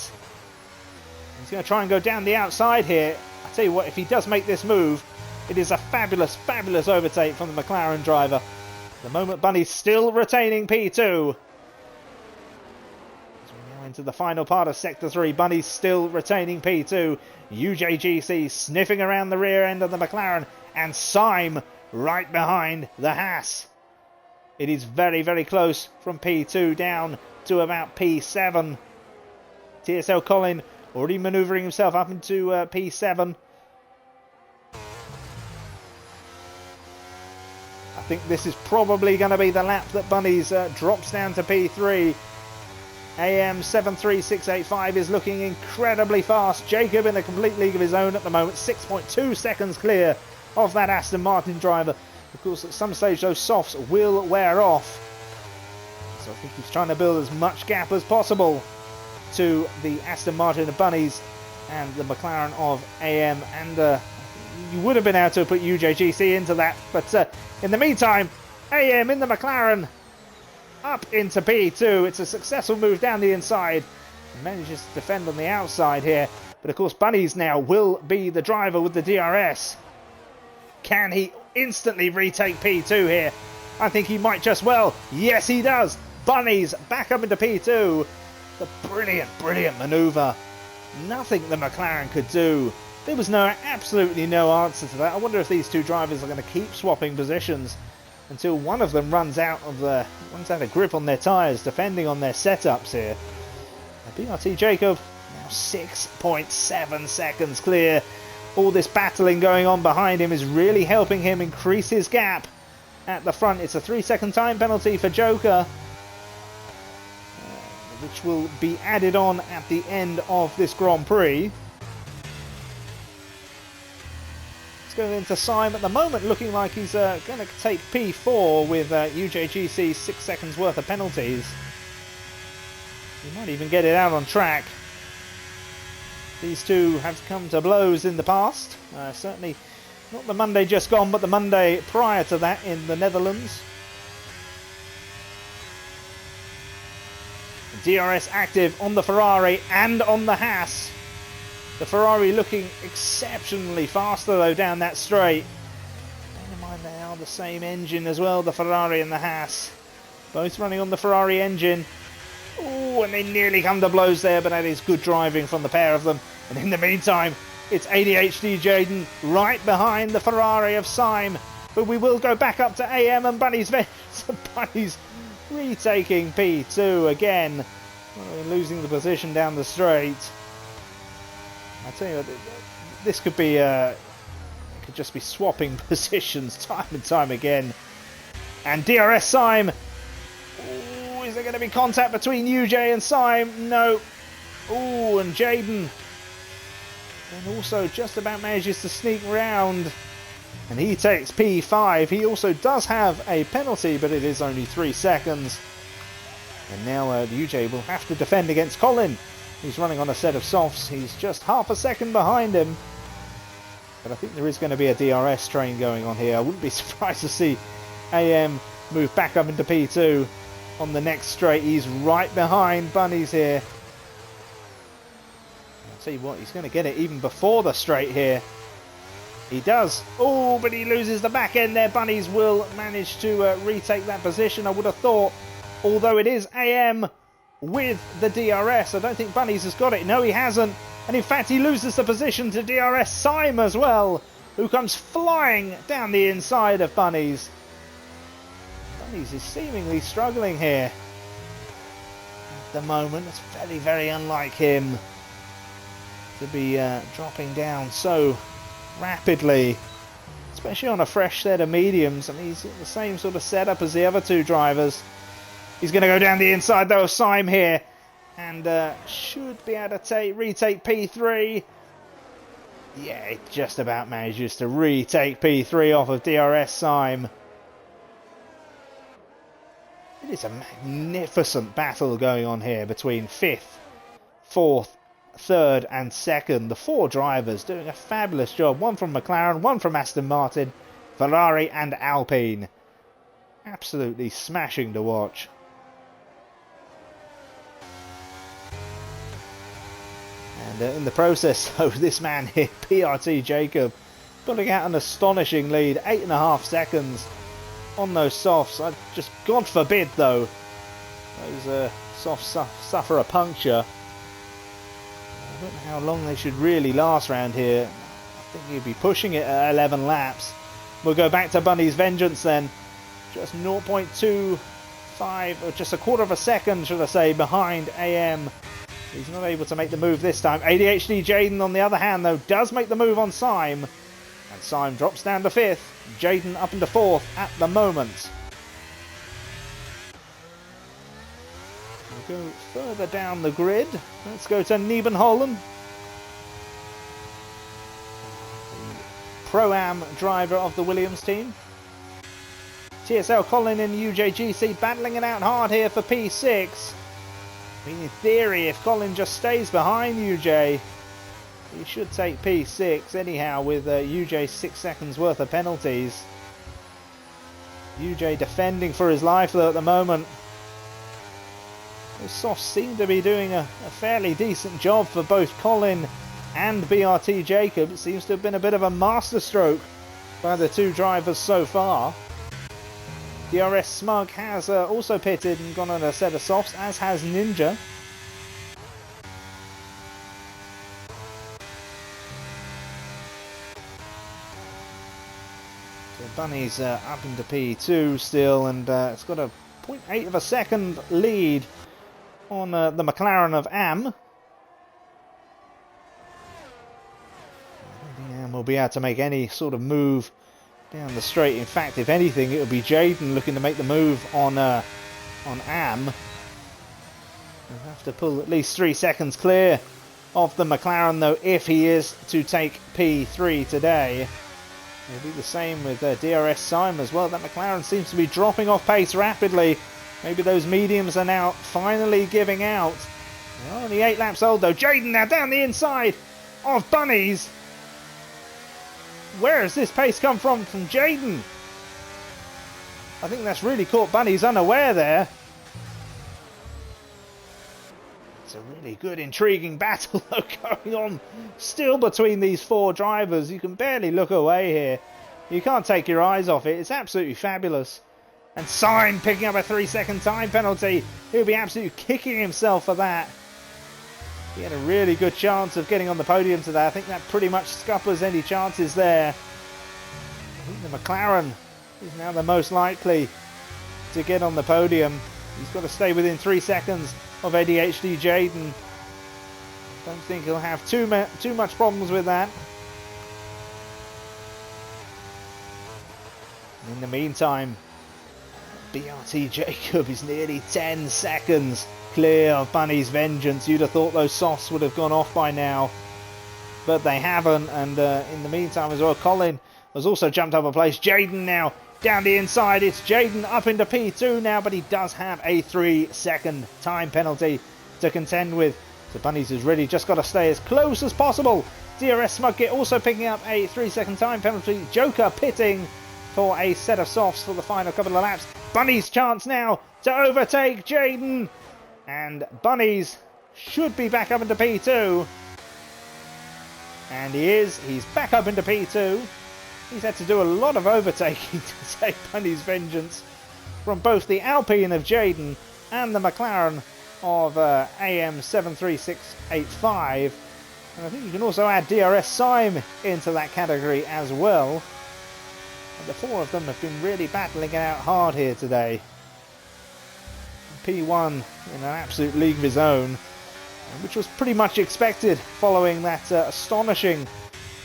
He's going to try and go down the outside here. I tell you what, if he does make this move, it is a fabulous, fabulous overtake from the McLaren driver. At the moment, Bunny's still retaining P2. Into the final part of Sector 3, Bunny's still retaining P2. UJGC sniffing around the rear end of the McLaren, and Syme right behind the Haas. It is very, very close from P2 down to about P7. TSL Colin already manoeuvring himself up into P7. I think this is probably going to be the lap that Bunnies drops down to P3. AM 73685 is looking incredibly fast. Jacob in a complete league of his own at the moment, 6.2 seconds clear of that Aston Martin driver. Of course, at some stage those softs will wear off. So I think he's trying to build as much gap as possible to the Aston Martin of Bunnies and the McLaren of AM. And you would have been able to put UJGC into that. But in the meantime, AM in the McLaren up into P2. It's a successful move down the inside. He manages to defend on the outside here. But of course, Bunnies now will be the driver with the DRS. Can he instantly retake P2 here? I think he might just well. Yes, he does. Bunnies back up into P2. The brilliant, brilliant manoeuvre. Nothing the McLaren could do. There was absolutely no answer to that. I wonder if these two drivers are going to keep swapping positions until one of them runs out of grip on their tyres, defending on their setups here. BRT Jacob now 6.7 seconds clear. All this battling going on behind him is really helping him increase his gap at the front. It's a 3-second time penalty for Joker, which will be added on at the end of this Grand Prix. Going into Syme at the moment, looking like he's going to take P4 with UJGC 6 seconds worth of penalties. He might even get it out on track. These two have come to blows in the past. Certainly not the Monday just gone, but the Monday prior to that in the Netherlands. DRS active on the Ferrari and on the Haas. The Ferrari looking exceptionally faster though down that straight. Bear in mind they are the same engine as well, the Ferrari and the Haas. Both running on the Ferrari engine. Oh, and they nearly come to blows there, but that is good driving from the pair of them. And in the meantime, it's ADHD Jaden right behind the Ferrari of Syme. But we will go back up to AM and Bunny's Bunny's retaking P2 again. Losing the position down the straight. I tell you what, this could be could just be swapping positions time and time again. And DRS Syme. Ooh, is there going to be contact between UJ and Syme? No. Ooh, and Jaden. And also just about manages to sneak round. And he takes P5. He also does have a penalty, but it is only 3 seconds. And now UJ will have to defend against Colin. He's running on a set of softs. He's just half a second behind him. But I think there is going to be a DRS train going on here. I wouldn't be surprised to see AM move back up into P2 on the next straight. He's right behind Bunnies here. I'll tell you what, he's going to get it even before the straight here. He does. Oh, but he loses the back end there. Bunnies will manage to retake that position, I would have thought. Although it is AM with the DRS. I don't think Bunnies has got it. No, he hasn't. And in fact, he loses the position to DRS Syme as well, who comes flying down the inside of Bunnies. Bunnies is seemingly struggling here at the moment. It's very, very unlike him to be dropping down so rapidly, especially on a fresh set of mediums. I mean, he's got the same sort of setup as the other two drivers. He's going to go down the inside though of Syme here, and should be able to retake P3. Yeah, it just about manages to retake P3 off of DRS Syme. It is a magnificent battle going on here between 5th, 4th, 3rd and 2nd. The 4 drivers doing a fabulous job. One from McLaren, one from Aston Martin, Ferrari and Alpine. Absolutely smashing to watch. And in the process, though, this man here, PRT Jacob, pulling out an astonishing lead, 8.5 seconds on those softs. God forbid, though, those softs suffer a puncture. I don't know how long they should really last around here. I think he'd be pushing it at 11 laps. We'll go back to Bunny's Vengeance then. Just 0.25, or just a quarter of a second, should I say, behind AM. He's not able to make the move this time. ADHD Jaden, on the other hand, though, does make the move on Syme. And Syme drops down to 5th. Jaden up into 4th at the moment. We'll go further down the grid. Let's go to Niebenholm. Pro-Am driver of the Williams team. TSL Colin and UJGC battling it out hard here for P6. I mean, in theory, if Colin just stays behind UJ, he should take P6 anyhow with UJ 6 seconds worth of penalties. UJ defending for his life though at the moment. The softs seem to be doing a fairly decent job for both Colin and BRT Jacob. It seems to have been a bit of a masterstroke by the two drivers so far. DRS Smug has also pitted and gone on a set of softs, as has Ninja. So Bunny's up into P2 still, and it's got a 0.8 of a second lead on the McLaren of Am. I don't think Am will be able to make any sort of move down the straight. In fact, if anything, it will be Jaden looking to make the move on Am. He'll have to pull at least 3 seconds clear of the McLaren, though, if he is to take P3 today. It'll be the same with DRS Syme as well. That McLaren seems to be dropping off pace rapidly. Maybe those mediums are now finally giving out. They're only 8 laps old, though. Jaden now down the inside of Bunnies. Where has this pace come from Jaden? I think that's really caught Bunnies unaware there. It's a really good, intriguing battle going on still between these four drivers. You can barely look away here. You can't take your eyes off it. It's absolutely fabulous. And Syme picking up a 3-second time penalty. He'll be absolutely kicking himself for that. He had a really good chance of getting on the podium today. I think that pretty much scuppers any chances there. I think the McLaren is now the most likely to get on the podium. He's got to stay within 3 seconds of ADHD Jayden. Don't think he'll have too much problems with that. In the meantime, BRT Jacob is nearly 10 seconds clear of Bunny's vengeance. You'd have thought those softs would have gone off by now, but they haven't. And in the meantime as well, Colin has also jumped up a place. Jayden now down the inside. It's Jayden up into P2 now, but he does have a 3-second time penalty to contend with. So Bunny's is really just got to stay as close as possible. DRS Smugget also picking up a 3-second time penalty. Joker pitting for a set of softs for the final couple of laps. Bunny's chance now to overtake Jayden. And Bunny's should be back up into P2. And he is. He's back up into P2. He's had to do a lot of overtaking to take Bunny's vengeance from both the Alpine of Jayden and the McLaren of AM73685. And I think you can also add DRS Syme into that category as well. And the four of them have been really battling it out hard here today. P1 in an absolute league of his own, which was pretty much expected following that astonishing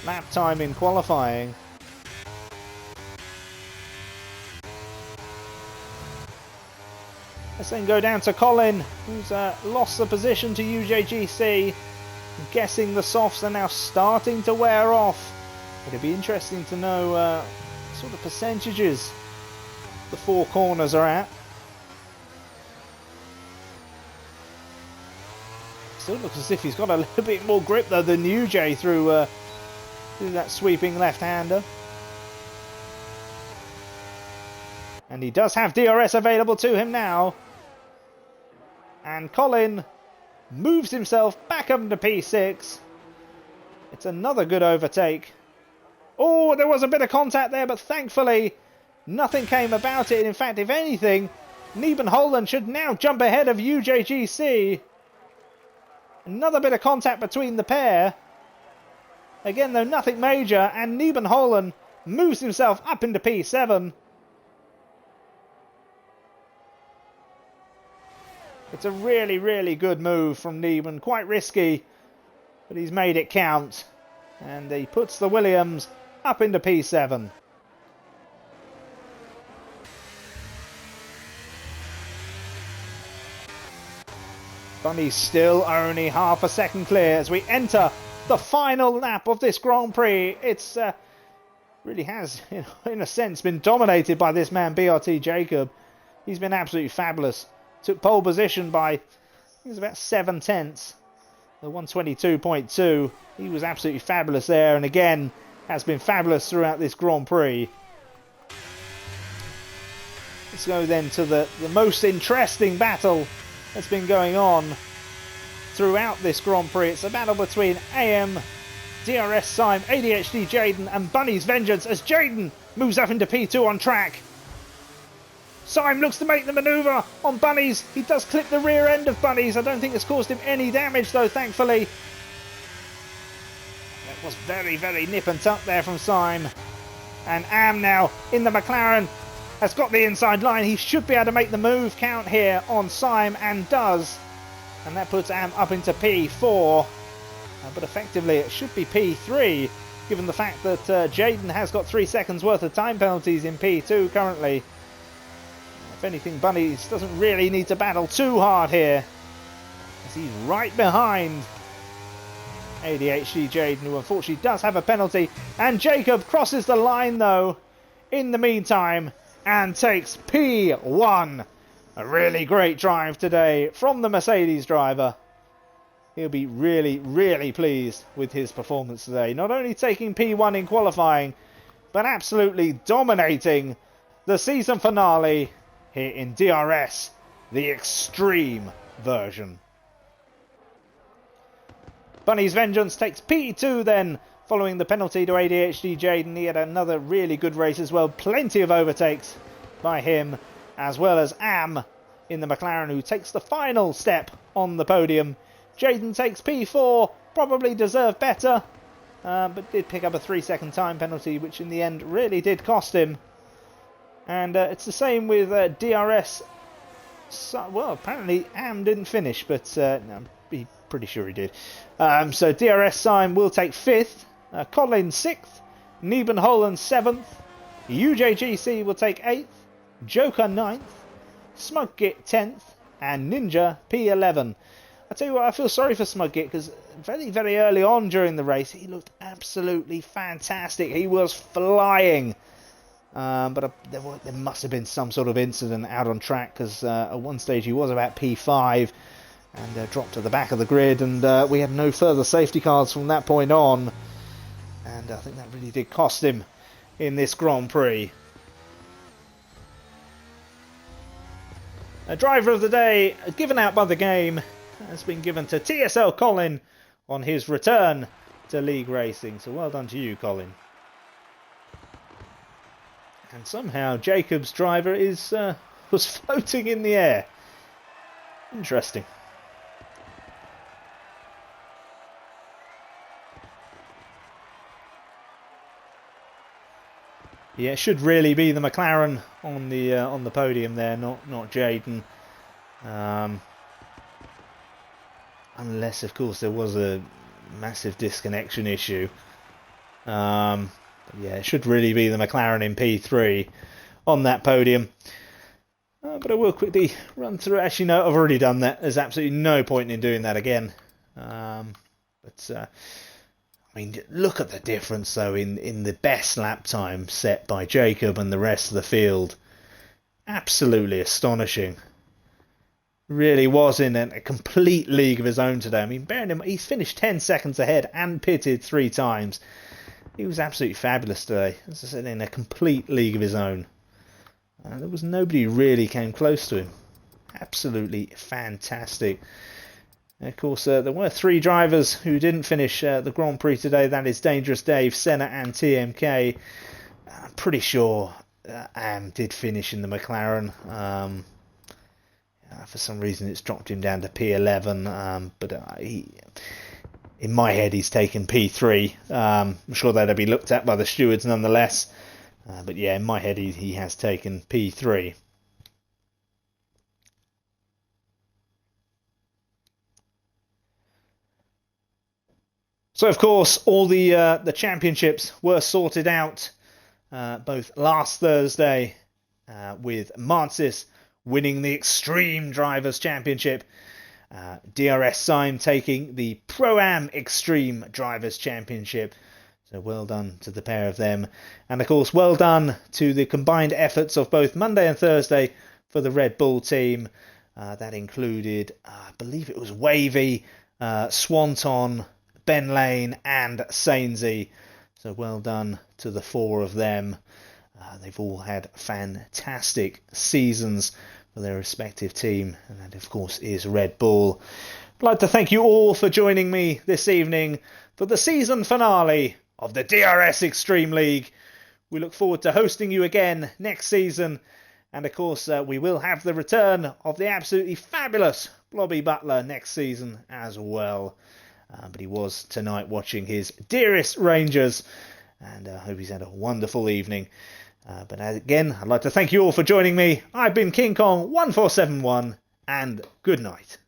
lap time in qualifying. Let's then go down to Colin, who's lost the position to UJGC. I'm guessing the softs are now starting to wear off. It'd be interesting to know sort of percentages the four corners are at. Still looks as if he's got a little bit more grip though than UJ through that sweeping left-hander. And he does have DRS available to him now. And Colin moves himself back up into P6. It's another good overtake. Oh, there was a bit of contact there, but thankfully nothing came about it. In fact, if anything, Niebenholland should now jump ahead of UJGC. Another bit of contact between the pair. Again, though, nothing major, and Niebenholland moves himself up into P7. It's a really, really good move from Nieben. Quite risky, but he's made it count. And he puts the Williams up into P7. Bunny's still only half a second clear as we enter the final lap of this Grand Prix. It's really has, in a sense, been dominated by this man, BRT Jacob. He's been absolutely fabulous. Took pole position by, I think it was about 7 tenths. The 122.2. He was absolutely fabulous there, and again, has been fabulous throughout this Grand Prix. Let's go then to the most interesting battle that's been going on throughout this Grand Prix. It's a battle between AM, DRS Syme, ADHD Jayden, and Bunny's Vengeance as Jayden moves up into P2 on track. Syme looks to make the manoeuvre on Bunny's. He does clip the rear end of Bunny's. I don't think it's caused him any damage though, thankfully. That was very, very nip and tuck there from Syme. And Am now in the McLaren has got the inside line. He should be able to make the move count here on Syme, and does. And that puts Am up into P4. But effectively it should be P3, given the fact that Jayden has got 3 seconds worth of time penalties in P2 currently. If anything, Bunny's doesn't really need to battle too hard here, as he's right behind ADHD Jayden, who unfortunately does have a penalty. And Jacob crosses the line though in the meantime and takes P1. A really great drive today from the Mercedes driver. He'll be really, really pleased with his performance today. Not only taking P1 in qualifying, but absolutely dominating the season finale here in DRS, the Extreme version. Bunny's Vengeance takes P2 then, following the penalty to ADHD Jaden. He had another really good race as well. Plenty of overtakes by him, as well as Am in the McLaren, who takes the final step on the podium. Jaden takes P4, probably deserved better, but did pick up a 3-second time penalty, which in the end really did cost him. And it's the same with DRS. So, well, apparently Am didn't finish, but no, I'm pretty sure he did. So DRS Syme will take 5th, Colin 6th, Neben Holland 7th, UJGC will take 8th, Joker 9th, Smuggit 10th, and Ninja P11. I tell you what, I feel sorry for Smuggit, because very, very early on during the race, he looked absolutely fantastic. He was flying. But there must have been some sort of incident out on track, because at one stage he was about P5 and dropped to the back of the grid, and we had no further safety cars from that point on, and I think that really did cost him in this Grand Prix. A driver of the day given out by the game has been given to TSL Colin on his return to league racing, so well done to you, Colin. And somehow Jacob's driver was floating in the air. Interesting. Yeah, it should really be the McLaren on the podium there, not Jaden. Unless, of course, there was a massive disconnection issue. Yeah, it should really be the McLaren in P3 on that podium. But I will quickly run through. Actually, no, I've already done that. There's absolutely no point in doing that again. I mean, look at the difference, though, in the best lap time set by Jacob and the rest of the field. Absolutely astonishing. Really was in a complete league of his own today. I mean, bearing in mind, he's finished 10 seconds ahead and pitted 3 times. He was absolutely fabulous today, as I said, in a complete league of his own. There was nobody who really came close to him. Absolutely fantastic. And of course, there were 3 drivers who didn't finish the Grand Prix today. That is Dangerous Dave, Senna and TMK. I'm pretty sure Am did finish in the McLaren. For some reason it's dropped him down to P11, but in my head he's taken P3. I'm sure that'll be looked at by the stewards nonetheless, but yeah, in my head he has taken P3. So of course all the championships were sorted out both last Thursday with Mansis winning the eXtreme Drivers' Championship, DRS Syme taking the Pro-Am eXtreme Drivers' Championship. So well done to the pair of them. And of course, well done to the combined efforts of both Monday and Thursday for the Red Bull team. That included, I believe it was Wavy, Swanton, Ben Lane and Sainsey. So well done to the 4 of them. They've all had fantastic seasons for their respective team, and that of course is Red Bull. I'd like to thank you all for joining me this evening for the season finale of the DRS eXtreme League. We look forward to hosting you again next season, and of course we will have the return of the absolutely fabulous Blobby Butler next season as well. But he was tonight watching his dearest Rangers, and I hope he's had a wonderful evening. But again, I'd like to thank you all for joining me. I've been King Kong 1471, and good night.